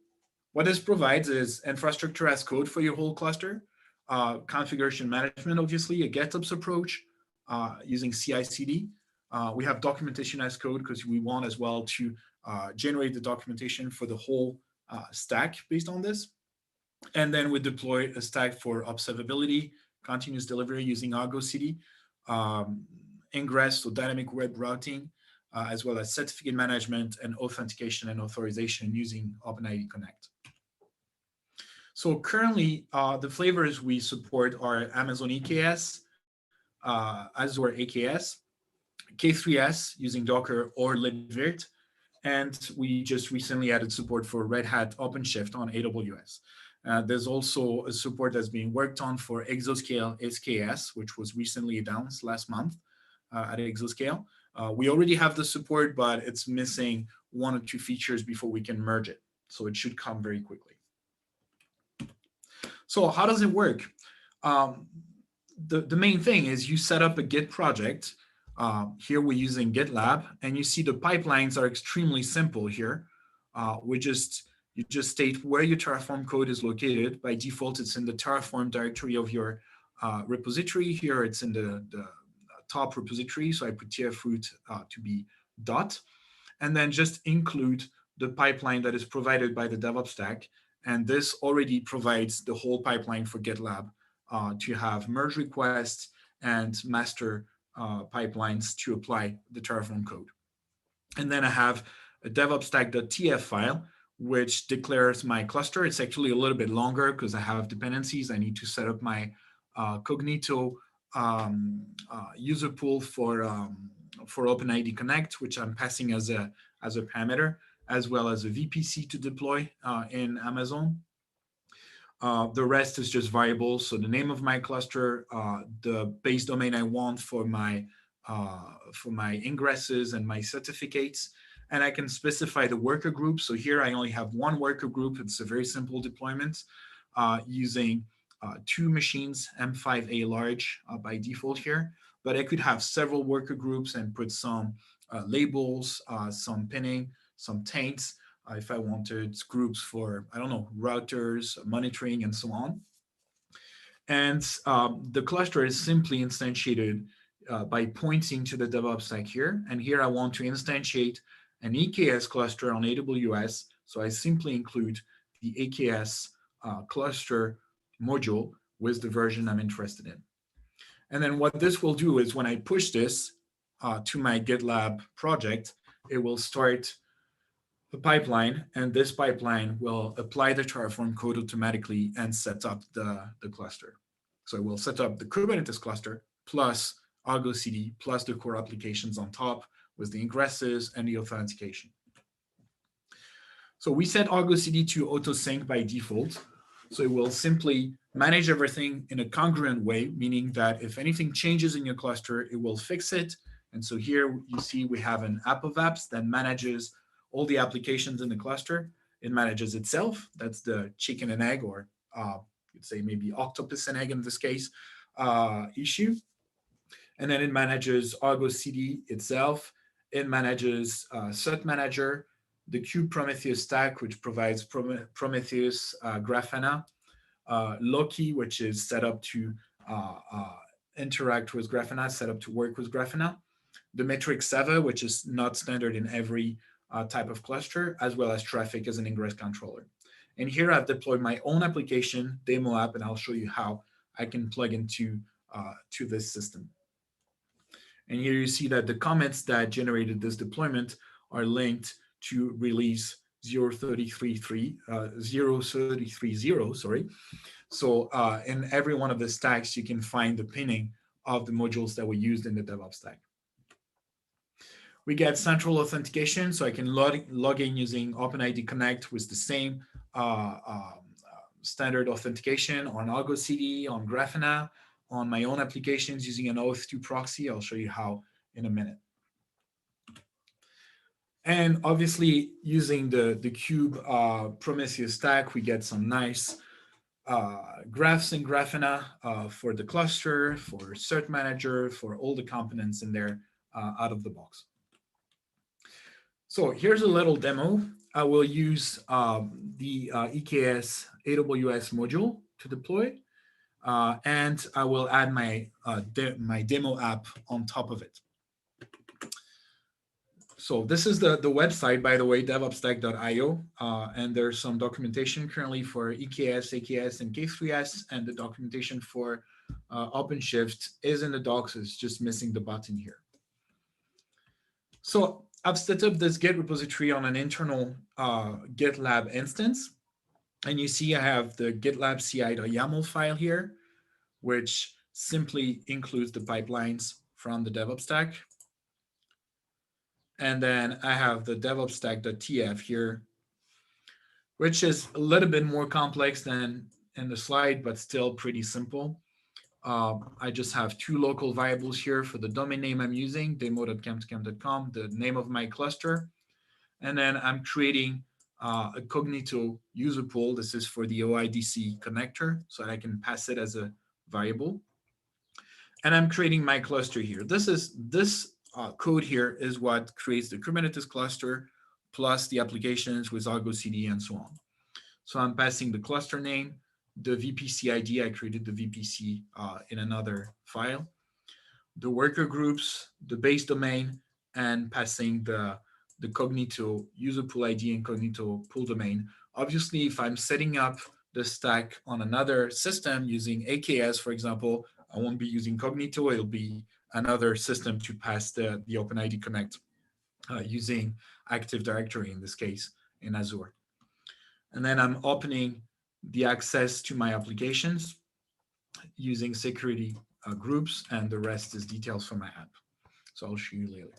what this provides is infrastructure as code for your whole cluster, configuration management, obviously, a GitOps approach using CI/CD. We have documentation as code because we want as well to generate the documentation for the whole stack based on this. And then we deploy a stack for observability, continuous delivery using Argo CD, ingress, so dynamic web routing, as well as certificate management and authentication and authorization using OpenID Connect. So currently, the flavors we support are Amazon EKS, Azure AKS, K3S using Docker or libvirt, and we just recently added support for Red Hat OpenShift on AWS. There's also a support that's being worked on for Exascale SKS, which was recently announced last month at Exascale. We already have the support, but it's missing 1 or 2 features before we can merge it. So it should come very quickly. So how does it work? The main thing is you set up a Git project. Here we're using GitLab, and you see the pipelines are extremely simple here. You just state where your Terraform code is located. By default, it's in the Terraform directory of your repository. Here, it's in the top repository. So I put tfroot to be dot, and then just include the pipeline that is provided by the DevOps Stack. And this already provides the whole pipeline for GitLab to have merge requests and master pipelines to apply the Terraform code. And then I have a DevOps Stack.tf file, which declares my cluster. It's actually a little bit longer because I have dependencies. I need to set up my Cognito user pool for OpenID Connect, which I'm passing as a parameter, as well as a VPC to deploy in Amazon. The rest is just variables. So the name of my cluster, the base domain I want for my ingresses and my certificates, and I can specify the worker group. So here I only have 1 worker group. It's a very simple deployment using 2 machines, M5A large by default here. But I could have several worker groups and put some labels, some pinning, some taints, if I wanted groups for, I don't know, routers, monitoring, and so on. And the cluster is simply instantiated by pointing to the DevOps Stack here. And here I want to instantiate an EKS cluster on AWS. So I simply include the EKS cluster module with the version I'm interested in. And then what this will do is when I push this to my GitLab project, it will start the pipeline, and this pipeline will apply the Terraform code automatically and set up the cluster. So it will set up the Kubernetes cluster plus Argo CD plus the core applications on top with the ingresses and the authentication. So we set Argo CD to auto-sync by default. So it will simply manage everything in a congruent way, meaning that if anything changes in your cluster, it will fix it. And so here you see we have an app of apps that manages all the applications in the cluster. It manages itself. That's the chicken and egg, or you'd say maybe octopus and egg in this case, issue. And then it manages Argo CD itself. It manages Cert Manager, the Prometheus stack, which provides Prometheus Grafana, Loki, which is set up to interact with Grafana, set up to work with Grafana, the metric server, which is not standard in every type of cluster, as well as traffic as an ingress controller. And here I've deployed my own application, demo app, and I'll show you how I can plug into to this system. And here you see that the commits that generated this deployment are linked to release 0.30.30, sorry. So in every one of the stacks, you can find the pinning of the modules that were used in the DevOps stack. We get central authentication, so I can log in using OpenID Connect with the same standard authentication on Argo CD, on Grafana, on my own applications using an OAuth2 proxy. I'll show you how in a minute. And obviously, using the Kube Prometheus stack, we get some nice graphs in Grafana for the cluster, for Cert Manager, for all the components in there out of the box. So here's a little demo. I will use the EKS AWS module to deploy, and I will add my demo app on top of it. So this is the website, by the way, devopsstack.io, and there's some documentation currently for EKS, AKS, and K3S, and the documentation for OpenShift is in the docs. It's just missing the button here. So I've set up this Git repository on an internal GitLab instance, and you see I have the GitLab CI.yaml file here, which simply includes the pipelines from the DevOps stack. And then I have the devopsstack.tf here, which is a little bit more complex than in the slide, but still pretty simple. I just have two local variables here for the domain name I'm using, demo.camptocamp.com, the name of my cluster. And then I'm creating a Cognito user pool. This is for the OIDC connector, so I can pass it as a variable. And I'm creating my cluster here. This code here is what creates the Kubernetes cluster plus the applications with Argo CD and so on. So I'm passing the cluster name, the VPC ID. I created the VPC in another file, the worker groups, the base domain, and passing the Cognito user pool ID and Cognito pool domain. Obviously, if I'm setting up the stack on another system using AKS, for example, I won't be using Cognito. It'll be another system to pass the OpenID Connect using Active Directory in this case in Azure. And then I'm opening the access to my applications using security groups, and the rest is details for my app. So I'll show you later.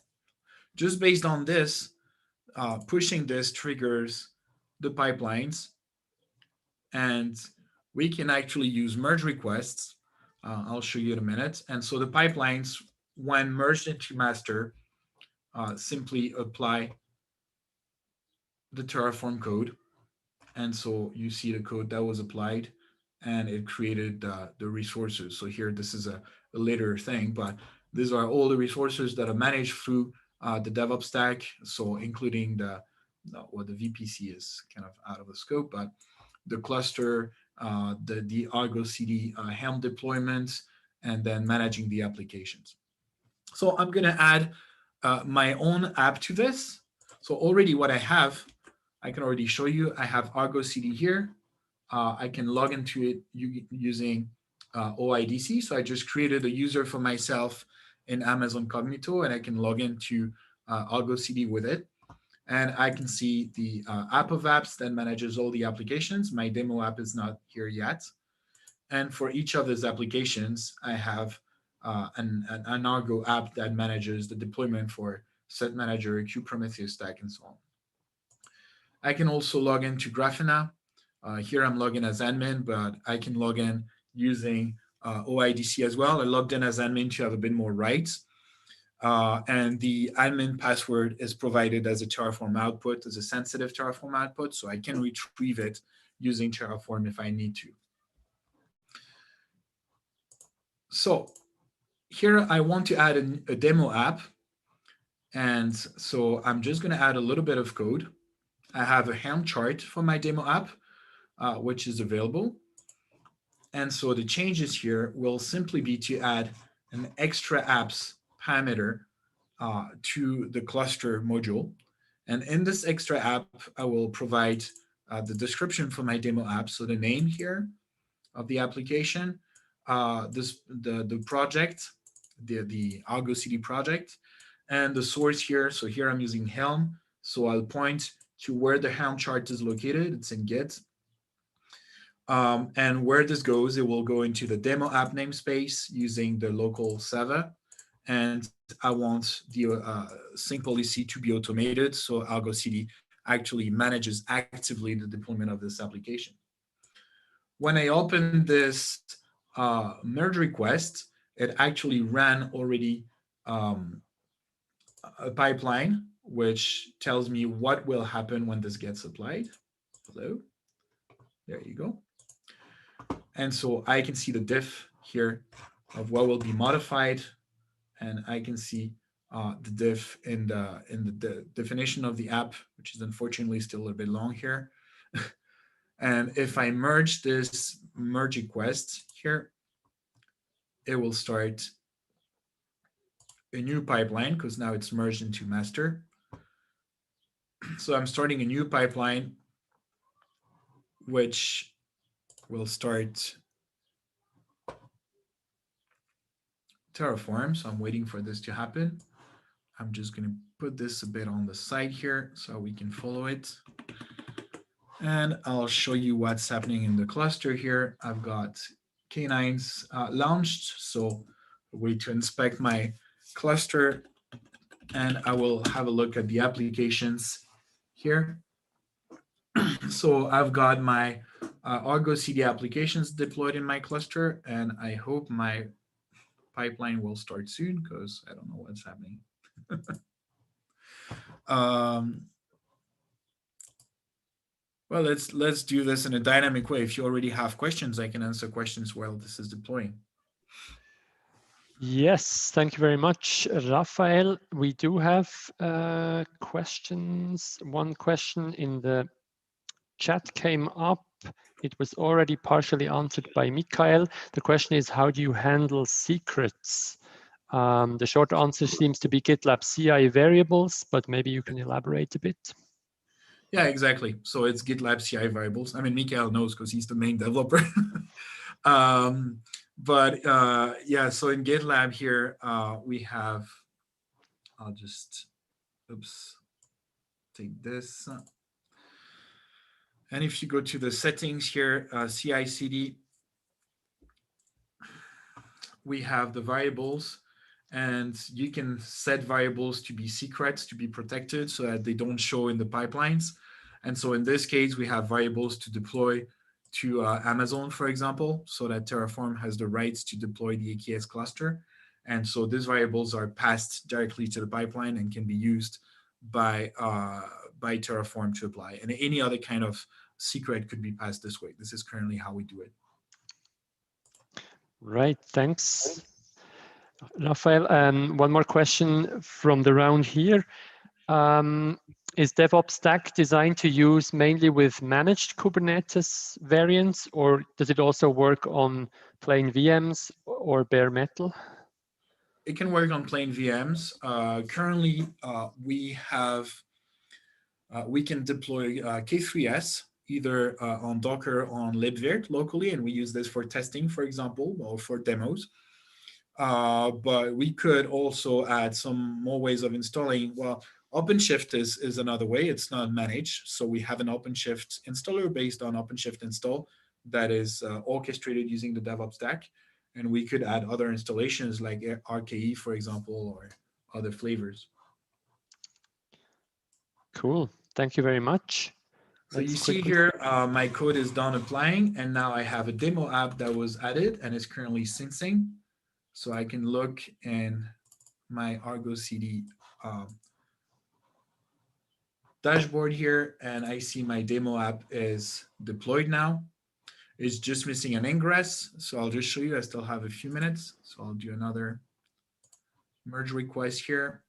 Just based on this, pushing this triggers the pipelines, and we can actually use merge requests. I'll show you in a minute. And so the pipelines, when merged into master, simply apply the Terraform code. And so you see the code that was applied, and it created the resources. So here, this is a later thing, but these are all the resources that are managed through the DevOps stack. So including the VPC is kind of out of the scope, but the cluster, the Argo CD Helm deployments, and then managing the applications. So I'm going to add my own app to this. So already what I have, I can already show you. I have Argo CD here. I can log into it using OIDC. So I just created a user for myself in Amazon Cognito, and I can log into Argo CD with it. And I can see the app of apps that manages all the applications. My demo app is not here yet. And for each of these applications, I have an Argo app that manages the deployment for Set Manager, Kube Prometheus stack, and so on. I can also log into Grafana. Here I'm logged in as admin, but I can log in using OIDC as well. I logged in as admin to have a bit more rights. And the admin password is provided as a Terraform output, as a sensitive Terraform output, so I can retrieve it using Terraform if I need to. So here I want to add a demo app. And so I'm just going to add a little bit of code. I have a Helm chart for my demo app, which is available. And so the changes here will simply be to add an extra apps parameter to the cluster module. And in this extra app, I will provide the description for my demo app. So the name here of the application, the project, the Argo CD project. And the source here, so here I'm using Helm. So I'll point to where the Helm chart is located. It's in Git. And where this goes, it will go into the demo app namespace using the local Sava. And I want the sync policy to be automated. So Argo CD actually manages actively the deployment of this application. When I open this merge request, it actually ran already a pipeline, which tells me what will happen when this gets applied. Hello, there you go. And so I can see the diff here of what will be modified, and I can see the diff in the definition of the app, which is unfortunately still a little bit long here. And if I merge this merge request here, it will start a new pipeline because now it's merged into master. So I'm starting a new pipeline, which will start Terraform. So I'm waiting for this to happen. I'm just going to put this a bit on the side here so we can follow it. And I'll show you what's happening in the cluster here. I've got K9s launched. So a way to inspect my cluster, and I will have a look at the applications here. So I've got my Argo CD applications deployed in my cluster, and I hope my pipeline will start soon because I don't know what's happening. Well, let's do this in a dynamic way. If you already have questions, I can answer questions while this is deploying. Yes, thank you very much, Raphaël. We do have questions. One question in the chat came up. It was already partially answered by Michael. The question is, how do you handle secrets? The short answer seems to be GitLab CI variables, but maybe you can elaborate a bit. Yeah, exactly. So it's GitLab CI variables. I mean, Michael knows because he's the main developer. But yeah, so in GitLab here, we have, I'll just, oops, take this. And if you go to the settings here, CI/CD, we have the variables, and you can set variables to be secrets, to be protected so that they don't show in the pipelines. And so in this case, we have variables to deploy to Amazon, for example, so that Terraform has the rights to deploy the AKS cluster. And so these variables are passed directly to the pipeline and can be used by Terraform to apply. And any other kind of secret could be passed this way. This is currently how we do it. Right, thanks, Raphaël. One more question from the round here. Is DevOps Stack designed to use mainly with managed Kubernetes variants, or does it also work on plain VMs or bare metal? It can work on plain VMs. Currently, we can deploy K3s either on Docker or on libvirt locally, and we use this for testing, for example, or for demos. But we could also add some more ways of installing. Well, OpenShift is another way. It's not managed. So we have an OpenShift installer based on OpenShift install that is orchestrated using the DevOps Stack. And we could add other installations like RKE, for example, or other flavors. Cool. Thank you very much. So you see here, my code is done applying, and now I have a demo app that was added and is currently syncing. So I can look in my Argo CD dashboard here, and I see my demo app is deployed now. It's just missing an ingress. So I'll just show you. I still have a few minutes. So I'll do another merge request here.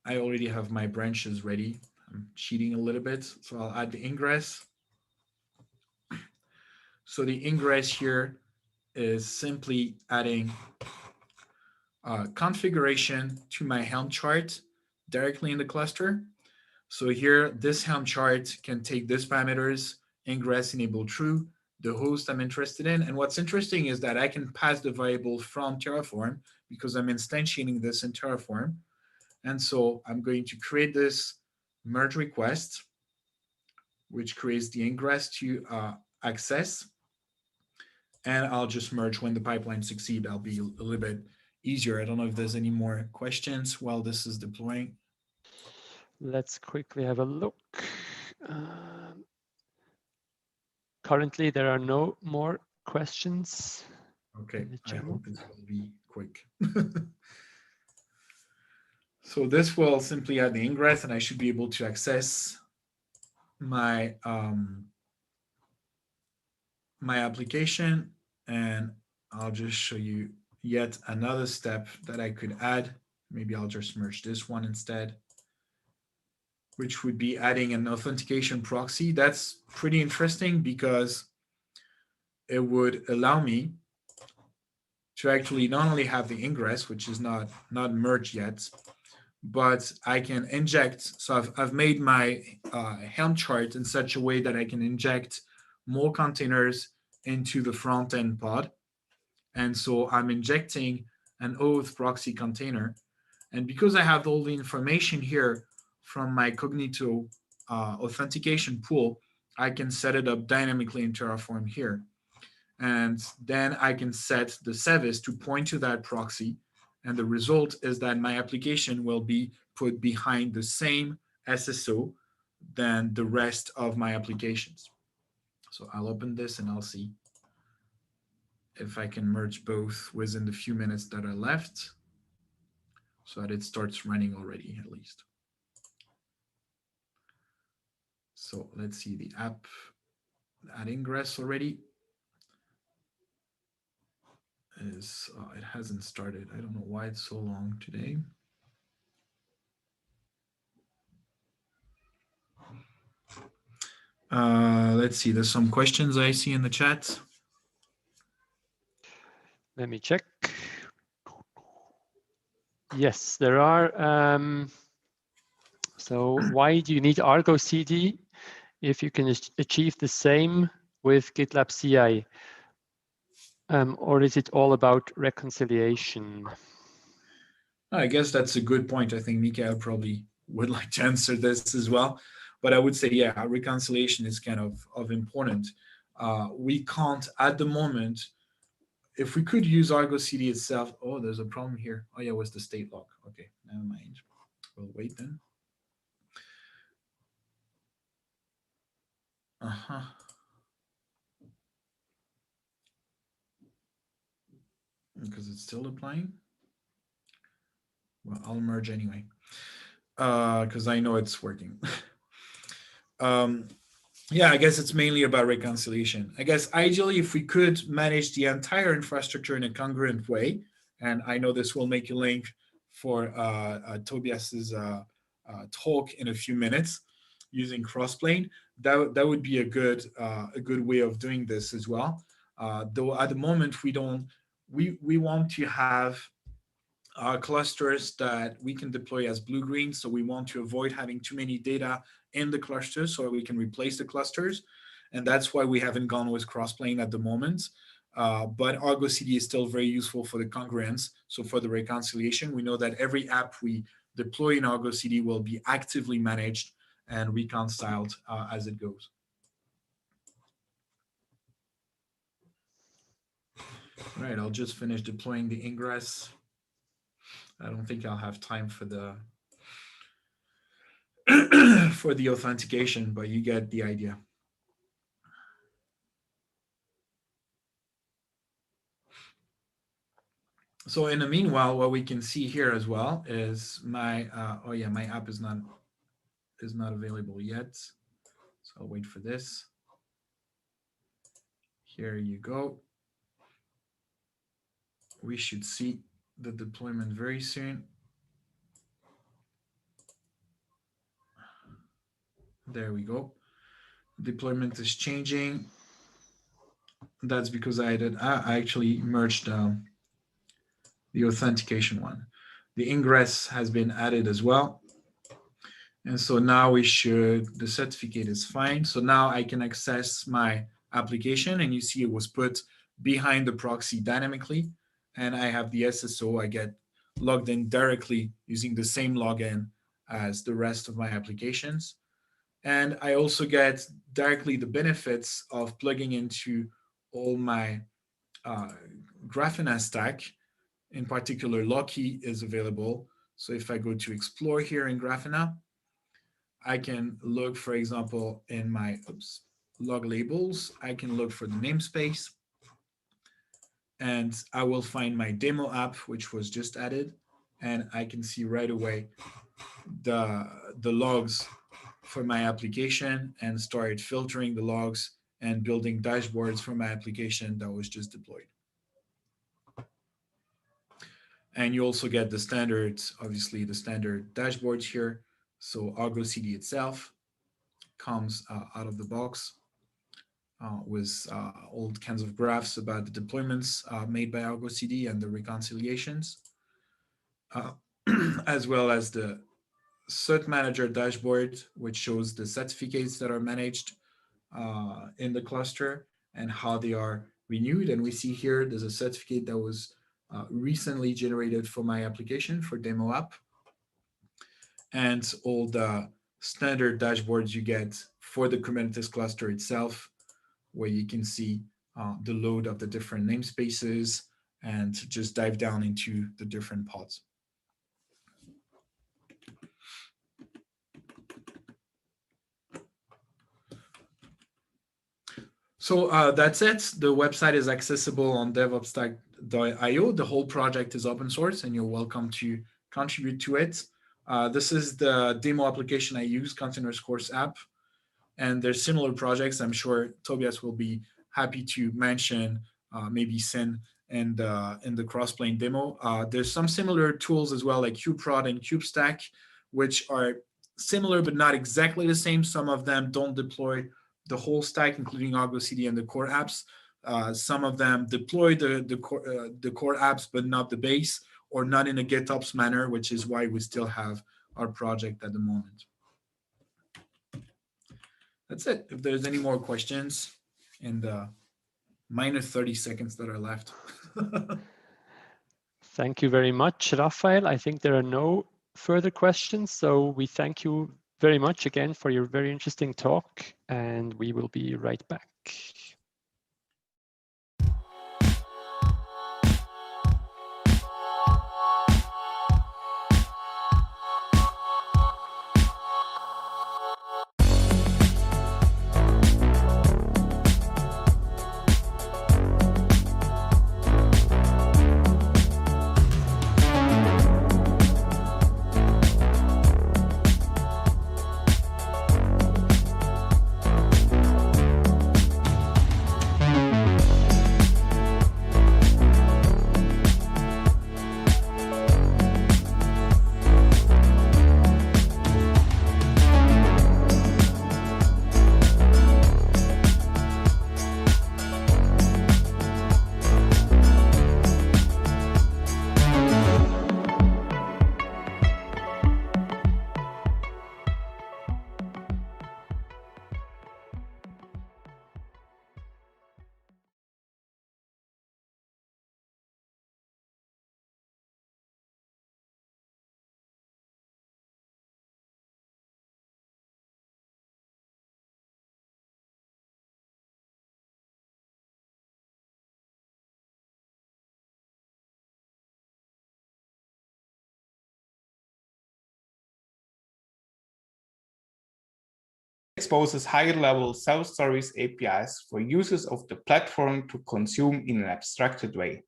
I already have my branches ready. I'm cheating a little bit. So I'll add the ingress. So the ingress here is simply adding configuration to my Helm chart directly in the cluster. So here, this Helm chart can take these parameters: ingress enable true, the host I'm interested in. And what's interesting is that I can pass the variable from Terraform because I'm instantiating this in Terraform. And so I'm going to create this merge request, which creates the ingress to access. And I'll just merge when the pipeline succeeds. I'll be a little bit easier. I don't know if there's any more questions while this is deploying. Let's quickly have a look. Currently, there are no more questions. Okay, I hope this will be quick. So this will simply add the ingress, and I should be able to access my my application. And I'll just show you yet another step that I could add. Maybe I'll just merge this one instead, which would be adding an authentication proxy. That's pretty interesting because it would allow me to actually not only have the ingress, which is not merged yet, but I can inject. So I've made my Helm chart in such a way that I can inject more containers into the front end pod. And so I'm injecting an auth proxy container. And because I have all the information here from my Cognito authentication pool, I can set it up dynamically in Terraform here. And then I can set the service to point to that proxy. And the result is that my application will be put behind the same SSO than the rest of my applications. So I'll open this and I'll see if I can merge both within the few minutes that are left so that it starts running already at least. So let's see the app at ingress already. It hasn't started. I don't know why it's so long today. Let's see, there's some questions I see in the chat. Let me check. Yes, there are. So why do you need Argo CD if you can achieve the same with GitLab CI? Or is it all about reconciliation? I guess that's a good point. I think Mikael probably would like to answer this as well. But I would say, yeah, reconciliation is kind of important. We can't, at the moment, if we could use Argo CD itself. Oh, there's a problem here. Oh, yeah, it was the state log. Okay, never mind. We'll wait then. Because it's still applying. Well, I'll merge anyway, because I know it's working. Yeah, I guess it's mainly about reconciliation. I guess ideally, if we could manage the entire infrastructure in a congruent way, and I know this will make a link for Tobias's talk in a few minutes using Crossplane, that would be a good way of doing this as well. Though at the moment we want to have clusters that we can deploy as blue-green, so we want to avoid having too many data in the clusters so we can replace the clusters, and that's why we haven't gone with Crossplane at the moment. But Argo CD is still very useful for the congruence. So for the reconciliation, we know that every app we deploy in Argo CD will be actively managed and reconciled as it goes. All right, I'll just finish deploying the ingress. I don't think I'll have time for the for the authentication, but you get the idea. So in the meanwhile, what we can see here as well is my oh yeah, my app is not available yet. So I'll wait for this. Here you go. We should see the deployment very soon. There we go. Deployment is changing. That's because I actually merged the authentication one. The ingress has been added as well. And so now the certificate is fine. So now I can access my application, and you see it was put behind the proxy dynamically. And I have the SSO. I get logged in directly using the same login as the rest of my applications. And I also get directly the benefits of plugging into all my Grafana stack. In particular, Loki is available. So if I go to explore here in Grafana, I can look, for example, in my log labels. I can look for the namespace, and I will find my demo app, which was just added. And I can see right away the logs for my application and start filtering the logs and building dashboards for my application that was just deployed. And you also get the standard, obviously the standard dashboards here. So Argo CD itself comes out of the box with all kinds of graphs about the deployments made by Argo CD and the reconciliations, as well as the Cert Manager dashboard, which shows the certificates that are managed in the cluster and how they are renewed. And we see here there's a certificate that was recently generated for my application for demo app, and all the standard dashboards you get for the Kubernetes cluster itself, where you can see the load of the different namespaces and just dive down into the different pods. So that's it. The website is accessible on DevOpsStack.io. The whole project is open source, and you're welcome to contribute to it. This is the demo application I use, Continuous Course app. And there's similar projects. I'm sure Tobias will be happy to mention maybe Sin in the Crossplane demo. There's some similar tools as well, like kubeprod and kubestack, which are similar but not exactly the same. Some of them don't deploy the whole stack, including Argo CD and the core apps. Some of them deploy the core apps, but not the base, or not in a GitOps manner, which is why we still have our project at the moment. That's it. If there's any more questions in the minor 30 seconds that are left. Thank you very much, Raphaël. I think there are no further questions. So we thank you very much again for your very interesting talk, and we will be right back. Exposes higher-level self-service APIs for users of the platform to consume in an abstracted way.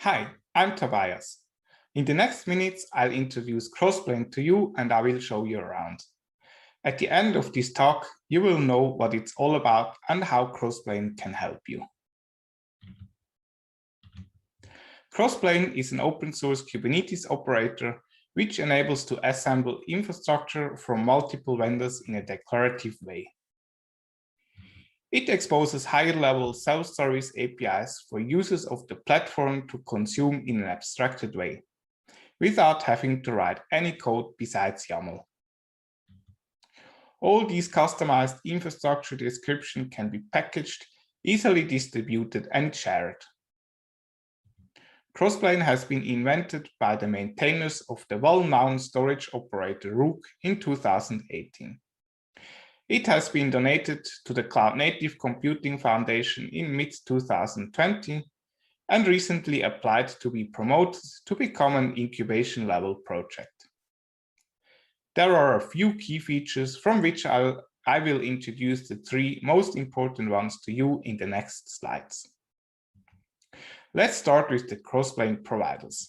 Hi, I'm Tobias. In the next minutes, I'll introduce Crossplane to you and I will show you around. At the end of this talk, you will know what it's all about and how Crossplane can help you. Crossplane is an open source Kubernetes operator which enables to assemble infrastructure from multiple vendors in a declarative way. It exposes higher-level self-service APIs for users of the platform to consume in an abstracted way, without having to write any code besides YAML. All these customized infrastructure descriptions can be packaged, easily distributed, and shared. Crossplane has been invented by the maintainers of the well-known storage operator Rook in 2018. It has been donated to the Cloud Native Computing Foundation in mid-2020 and recently applied to be promoted to become an incubation level project. There are a few key features from which I will introduce the 3 most important ones to you in the next slides. Let's start with the Crossplane providers.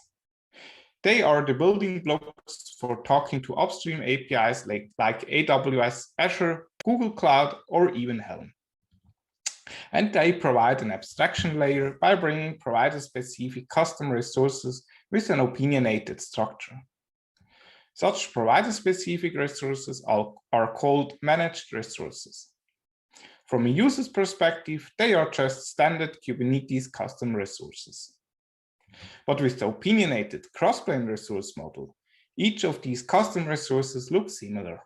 They are the building blocks for talking to upstream APIs like AWS, Azure, Google Cloud, or even Helm. And they provide an abstraction layer by bringing provider-specific custom resources with an opinionated structure. Such provider-specific resources are called managed resources. From a user's perspective, they are just standard Kubernetes custom resources. But with the opinionated Crossplane resource model, each of these custom resources looks similar.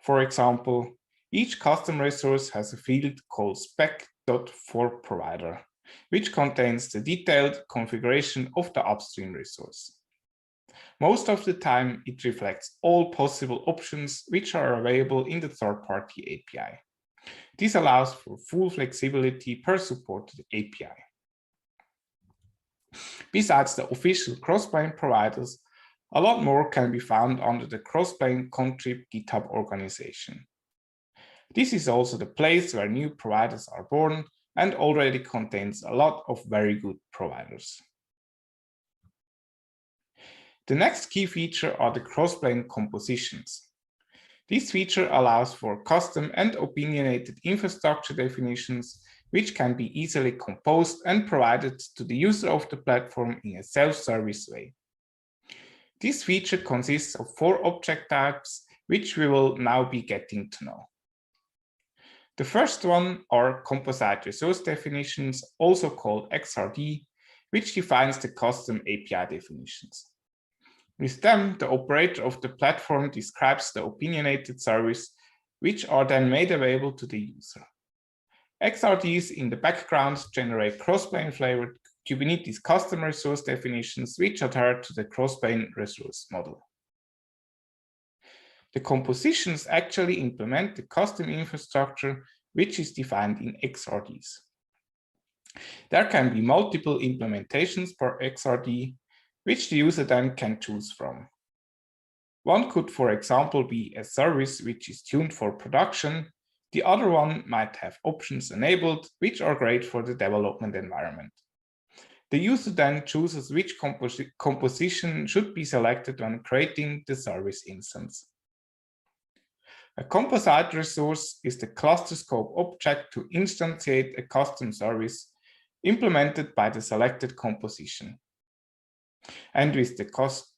For example, each custom resource has a field called spec.forProvider, which contains the detailed configuration of the upstream resource. Most of the time, it reflects all possible options which are available in the third-party API. This allows for full flexibility per supported API. Besides the official Crossplane providers, a lot more can be found under the Crossplane Contrib GitHub organization. This is also the place where new providers are born and already contains a lot of very good providers. The next key feature are the Crossplane compositions. This feature allows for custom and opinionated infrastructure definitions, which can be easily composed and provided to the user of the platform in a self-service way. This feature consists of 4 object types, which we will now be getting to know. The first one are composite resource definitions, also called XRD, which defines the custom API definitions. With them, the operator of the platform describes the opinionated service, which are then made available to the user. XRDs in the background generate Crossplane-flavored Kubernetes custom resource definitions, which adhere to the Crossplane resource model. The compositions actually implement the custom infrastructure, which is defined in XRDs. There can be multiple implementations per XRD, which the user then can choose from. One could, for example, be a service which is tuned for production. The other one might have options enabled, which are great for the development environment. The user then chooses which composition should be selected when creating the service instance. A composite resource is the cluster scope object to instantiate a custom service implemented by the selected composition. And with the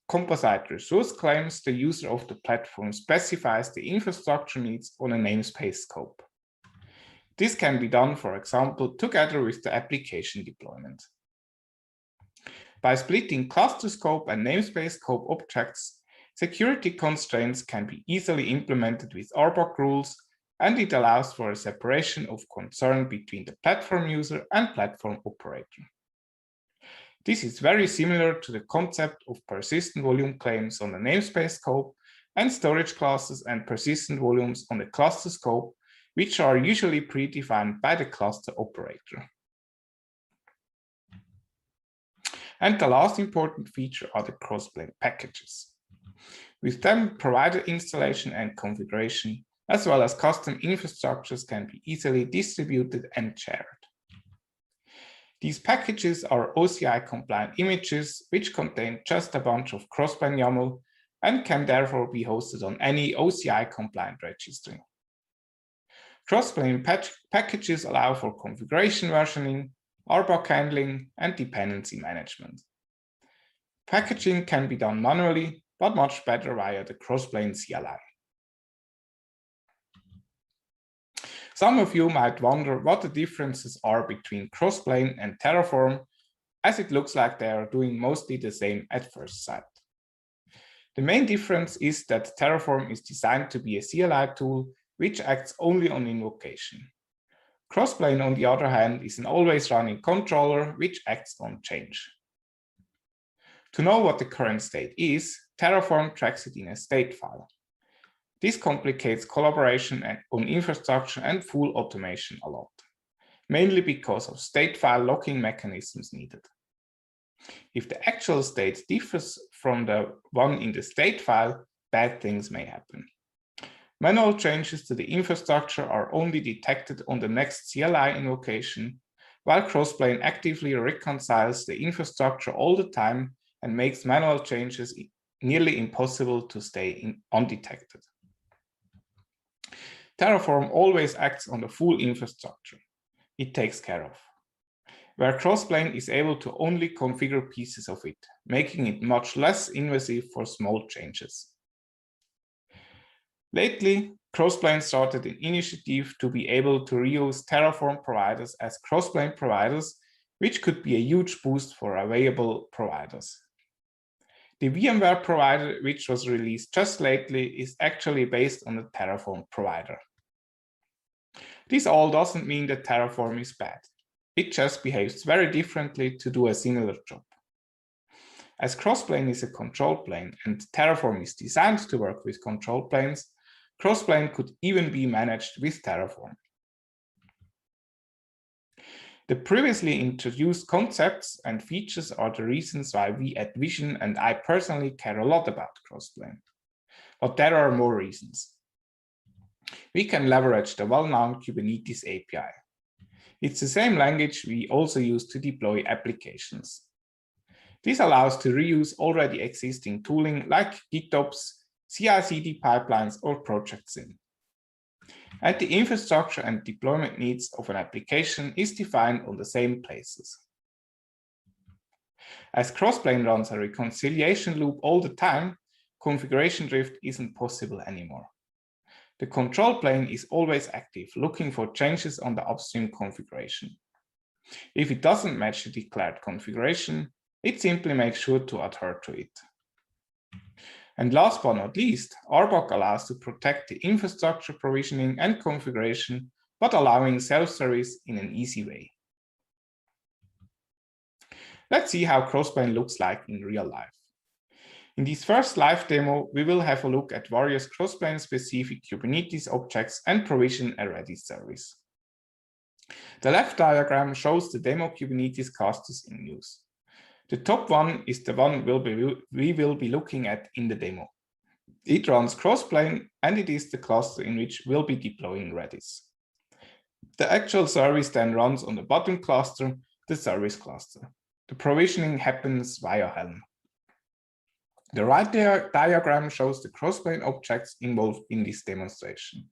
composite resource claims, the user of the platform specifies the infrastructure needs on a namespace scope. This can be done, for example, together with the application deployment. By splitting cluster scope and namespace scope objects, security constraints can be easily implemented with RBAC rules, and it allows for a separation of concern between the platform user and platform operator. This is very similar to the concept of persistent volume claims on the namespace scope and storage classes and persistent volumes on the cluster scope, which are usually predefined by the cluster operator. And the last important feature are the Crossplane packages. With them, provider installation and configuration, as well as custom infrastructures, can be easily distributed and shared. These packages are OCI-compliant images, which contain just a bunch of Crossplane YAML and can therefore be hosted on any OCI-compliant registry. Crossplane packages allow for configuration versioning, RBAC handling, and dependency management. Packaging can be done manually, but much better via the Crossplane CLI. Some of you might wonder what the differences are between Crossplane and Terraform, as it looks like they are doing mostly the same at first sight. The main difference is that Terraform is designed to be a CLI tool which acts only on invocation. Crossplane, on the other hand, is an always running controller which acts on change. To know what the current state is, Terraform tracks it in a state file. This complicates collaboration on infrastructure and full automation a lot, mainly because of state file locking mechanisms needed. If the actual state differs from the one in the state file, bad things may happen. Manual changes to the infrastructure are only detected on the next CLI invocation, while Crossplane actively reconciles the infrastructure all the time and makes manual changes nearly impossible to stay undetected. Terraform always acts on the full infrastructure it takes care of, where Crossplane is able to only configure pieces of it, making it much less invasive for small changes. Lately, Crossplane started an initiative to be able to reuse Terraform providers as Crossplane providers, which could be a huge boost for available providers. The VMware provider, which was released just lately, is actually based on the Terraform provider. This all doesn't mean that Terraform is bad. It just behaves very differently to do a similar job. As Crossplane is a control plane and Terraform is designed to work with control planes, Crossplane could even be managed with Terraform. The previously introduced concepts and features are the reasons why we at Vision and I personally care a lot about Crossplane. But there are more reasons. We can leverage the well-known Kubernetes API. It's the same language we also use to deploy applications. This allows to reuse already existing tooling like GitOps, CI/CD pipelines, or projects in. And the infrastructure and deployment needs of an application is defined on the same places. As Crossplane runs a reconciliation loop all the time, configuration drift isn't possible anymore. The control plane is always active, looking for changes on the upstream configuration. If it doesn't match the declared configuration, it simply makes sure to adhere to it. And last but not least, RBAC allows to protect the infrastructure provisioning and configuration, but allowing self-service in an easy way. Let's see how Crossplane looks like in real life. In this first live demo, we will have a look at various Crossplane-specific Kubernetes objects and provision a Redis service. The left diagram shows the demo Kubernetes clusters in use. The top one is the one we will be looking at in the demo. It runs Crossplane, and it is the cluster in which we'll be deploying Redis. The actual service then runs on the bottom cluster, the service cluster. The provisioning happens via Helm. The right diagram shows the Crossplane objects involved in this demonstration.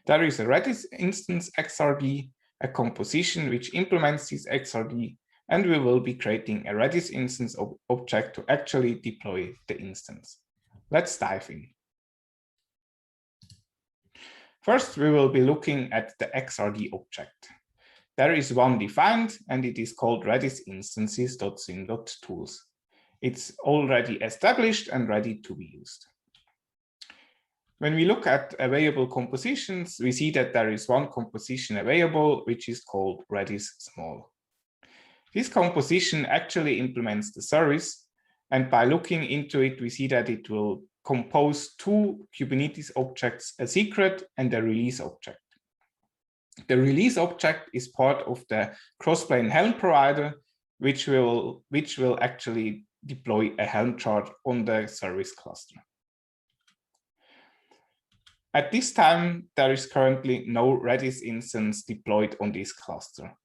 There is a Redis instance XRD, a composition which implements this XRD, and we will be creating a Redis instance object to actually deploy the instance. Let's dive in. First, we will be looking at the XRD object. There is one defined, and it is called Redis instances.syn.tools. It's already established and ready to be used. When we look at available compositions, we see that there is one composition available, which is called Redis small. This composition actually implements the service, and by looking into it, we see that it will compose two Kubernetes objects, a secret and a release object. The release object is part of the Crossplane Helm provider, which will actually deploy a Helm chart on the service cluster. At this time, there is currently no Redis instance deployed on this cluster.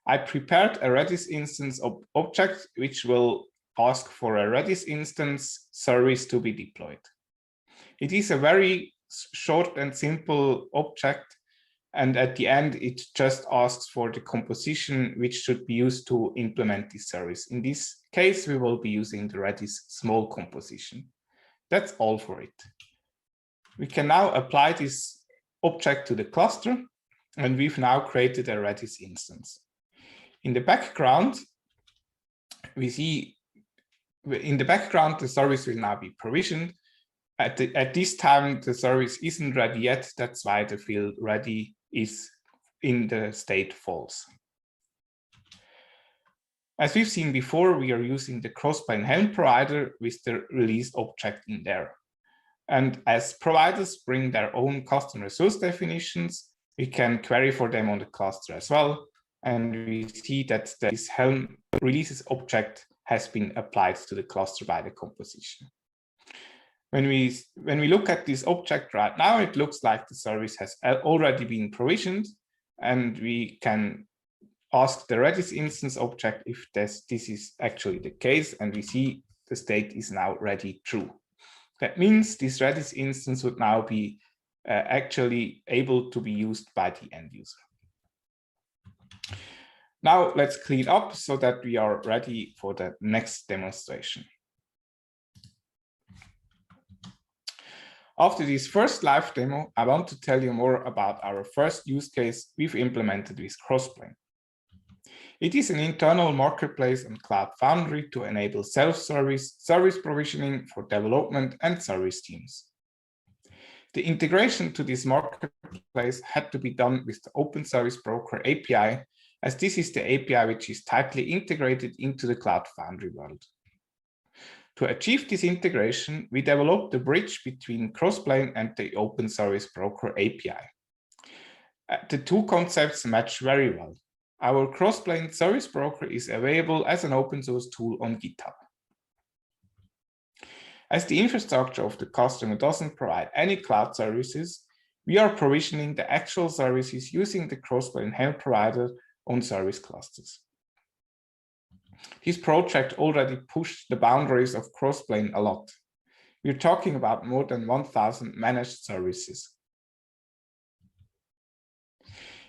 I prepared a Redis instance object which will ask for a Redis instance service to be deployed. It is a very short and simple object And at the end, it just asks for the composition which should be used to implement this service. In this case, we will be using the Redis small composition. That's all for it. We can now apply this object to the cluster, and we've now created a Redis instance. In the background, we see the service will now be provisioned. At this time, the service isn't ready yet. That's why the field ready is in the state false. As we've seen before, we are using the Crossplane Helm provider with the release object in there. And as providers bring their own custom resource definitions, we can query for them on the cluster as well. And we see that this Helm releases object has been applied to the cluster by the composition. When we look at this object right now, it looks like the service has already been provisioned, and we can ask the Redis instance object if this is actually the case, and we see the state is now ready true. That means this Redis instance would now be actually able to be used by the end user. Now let's clean up so that we are ready for the next demonstration. After this first live demo, I want to tell you more about our first use case we've implemented with Crossplane. It is an internal marketplace on Cloud Foundry to enable self-service, service provisioning for development and service teams. The integration to this marketplace had to be done with the Open Service Broker API, as this is the API which is tightly integrated into the Cloud Foundry world. To achieve this integration, we developed the bridge between Crossplane and the Open Service Broker API. The two concepts match very well. Our Crossplane Service Broker is available as an open source tool on GitHub. As the infrastructure of the customer doesn't provide any cloud services, we are provisioning the actual services using the Crossplane Helm provider on service clusters. This project already pushed the boundaries of Crossplane a lot. We're talking about more than 1,000 managed services.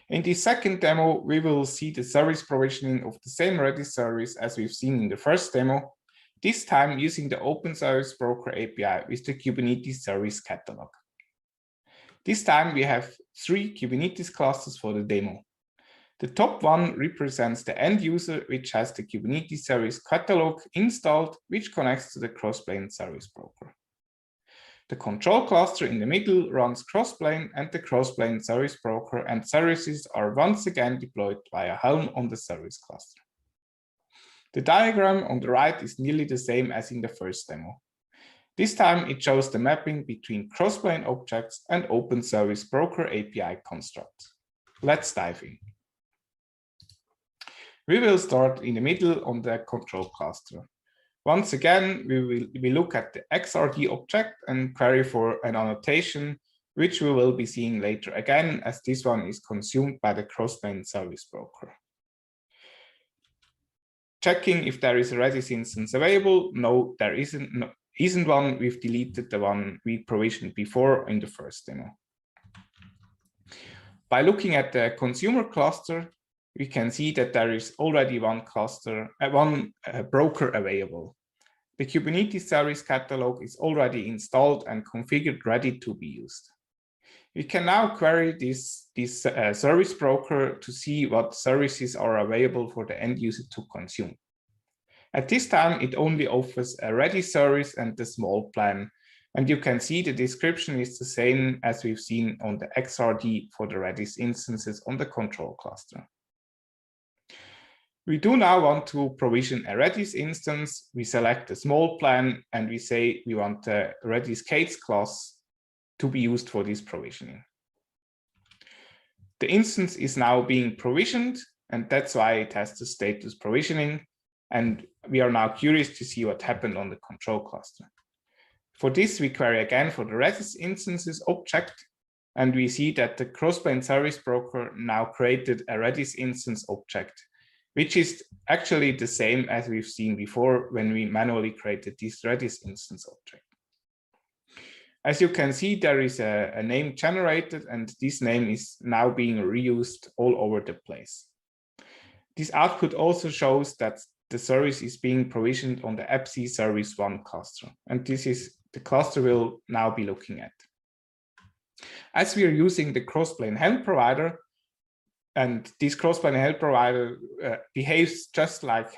In the second demo, we will see the service provisioning of the same Redis service as we've seen in the first demo, this time using the Open Service Broker API with the Kubernetes Service Catalog. This time we have 3 Kubernetes clusters for the demo. The top one represents the end user, which has the Kubernetes Service Catalog installed, which connects to the Crossplane Service Broker. The control cluster in the middle runs Crossplane and the Crossplane Service Broker, and services are once again deployed via Helm on the service cluster. The diagram on the right is nearly the same as in the first demo. This time it shows the mapping between Crossplane objects and Open Service Broker API constructs. Let's dive in. We will start in the middle on the control cluster. Once again, we look at the XRD object and query for an annotation, which we will be seeing later again, as this one is consumed by the Crossplane Service Broker. Checking if there is a Redis instance available. No, there isn't one. We've deleted the one we provisioned before in the first demo. By looking at the consumer cluster, we can see that there is already one broker available. The Kubernetes Service Catalog is already installed and configured, ready to be used. We can now query this service broker to see what services are available for the end user to consume. At this time, it only offers a Redis service and the small plan. And you can see the description is the same as we've seen on the XRD for the Redis instances on the control cluster. We do now want to provision a Redis instance. We select a small plan and we say we want the Redis Kretz class to be used for this provisioning. The instance is now being provisioned, and that's why it has the status provisioning. And we are now curious to see what happened on the control cluster. For this, we query again for the Redis instances object, and we see that the Crossplane Service Broker now created a Redis instance object, which is actually the same as we've seen before when we manually created this Redis instance object. As you can see, there is a name generated, and this name is now being reused all over the place. This output also shows that the service is being provisioned on the AppC Service 1 cluster, and this is the cluster we'll now be looking at. As we are using the Crossplane Helm provider, and this Crossplane Helm provider behaves just like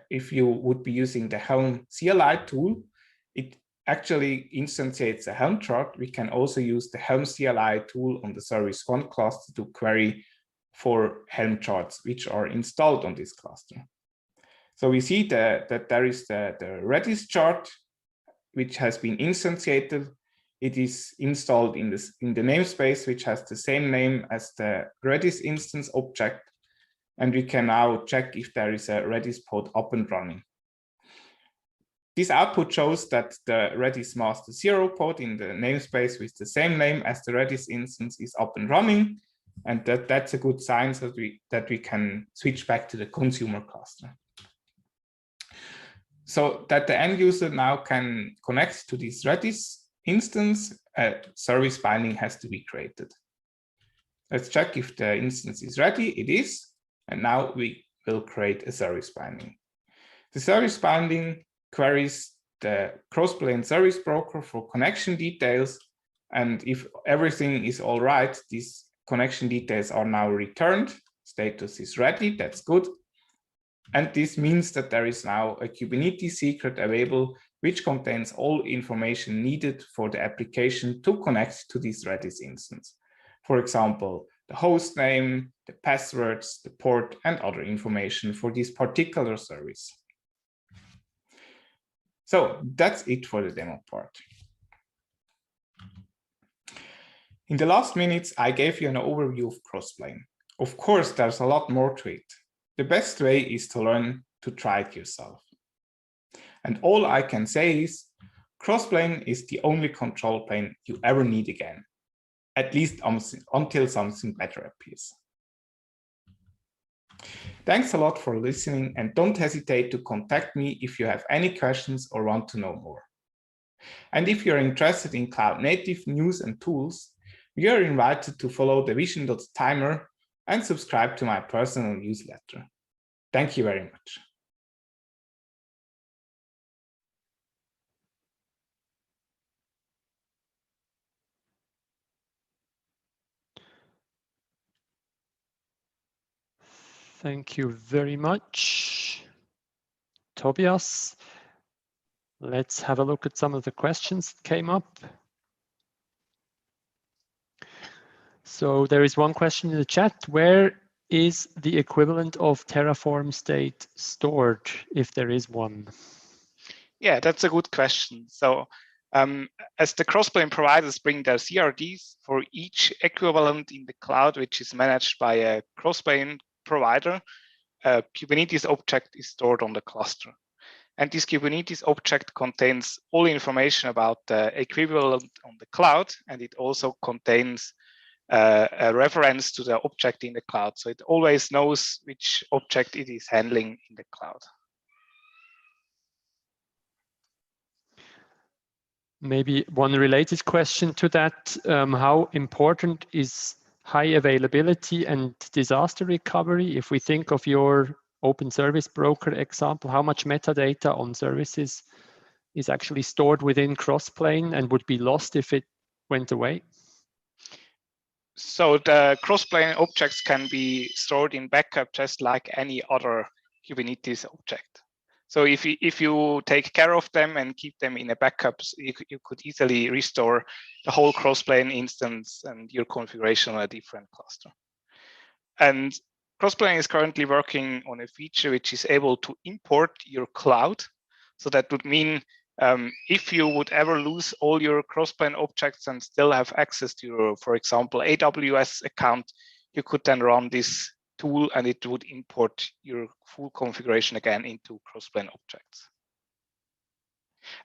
if you would be using the Helm CLI tool, it actually instantiates a Helm chart. We can also use the Helm CLI tool on the Service 1 cluster to query for Helm charts, which are installed on this cluster. So we see that there is the Redis chart, which has been instantiated. It is installed in the namespace, which has the same name as the Redis instance object. And we can now check if there is a Redis pod up and running. This output shows that the Redis master 0 pod in the namespace with the same name as the Redis instance is up and running. And that's a good sign so that we can switch back to the consumer cluster. So that the end user now can connect to this Redis instance, a service binding has to be created. Let's check if the instance is ready. It is. And now we will create a service binding. The service binding queries the Crossplane service broker for connection details. And if everything is all right, these connection details are now returned. Status is ready. That's good. And this means that there is now a Kubernetes secret available, which contains all information needed for the application to connect to this Redis instance. For example, the host name, the passwords, the port, and other information for this particular service. So that's it for the demo part. In the last minutes, I gave you an overview of Crossplane. Of course, there's a lot more to it. The best way is to learn to try it yourself. And all I can say is, Crossplane is the only control plane you ever need again, at least until something better appears. Thanks a lot for listening, and don't hesitate to contact me if you have any questions or want to know more. And if you're interested in cloud native news and tools, you are invited to follow the vision.timer and subscribe to my personal newsletter. Thank you very much. Thank you very much, Tobias. Let's have a look at some of the questions that came up. So there is one question in the chat. Where is the equivalent of Terraform state stored, if there is one? Yeah, that's a good question. So as the Crossplane providers bring their CRDs for each equivalent in the cloud, which is managed by a Crossplane provider, a Kubernetes object is stored on the cluster. And this Kubernetes object contains all information about the equivalent on the cloud, and it also contains a reference to the object in the cloud. So it always knows which object it is handling in the cloud. Maybe one related question to that, how important is high availability and disaster recovery? If we think of your open service broker example, how much metadata on services is actually stored within Crossplane and would be lost if it went away? So the Crossplane objects can be stored in backup just like any other Kubernetes object. So if you take care of them and keep them in a backup, you could easily restore the whole Crossplane instance and your configuration on a different cluster. And Crossplane is currently working on a feature which is able to import your cloud. So that would mean if you would ever lose all your Crossplane objects and still have access to your, for example, AWS account, you could then run this tool and it would import your full configuration again into Crossplane objects.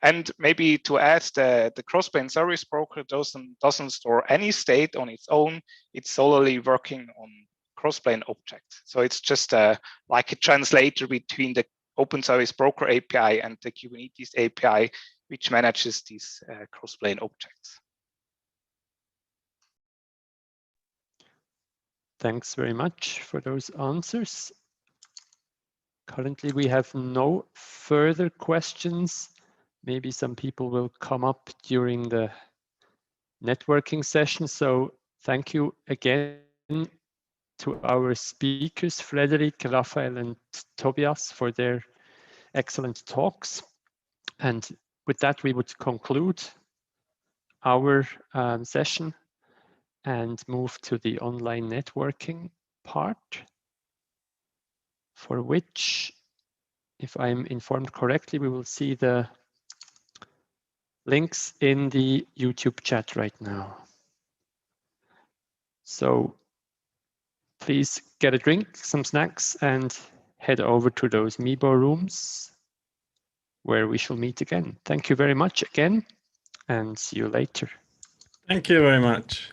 And maybe to add, the Crossplane service broker doesn't store any state on its own. It's solely working on Crossplane objects. So it's just like a translator between the Open Service Broker API and the Kubernetes API which manages these Crossplane objects. Thanks very much for those answers. Currently, we have no further questions. Maybe some people will come up during the networking session. So thank you again to our speakers, Frederic, Raphaël, and Tobias, for their excellent talks. And with that, we would conclude our session and move to the online networking part, for which, if I'm informed correctly, we will see the links in the YouTube chat right now. So please get a drink, some snacks, and head over to those Mibo rooms where we shall meet again. Thank you very much again, and see you later. Thank you very much.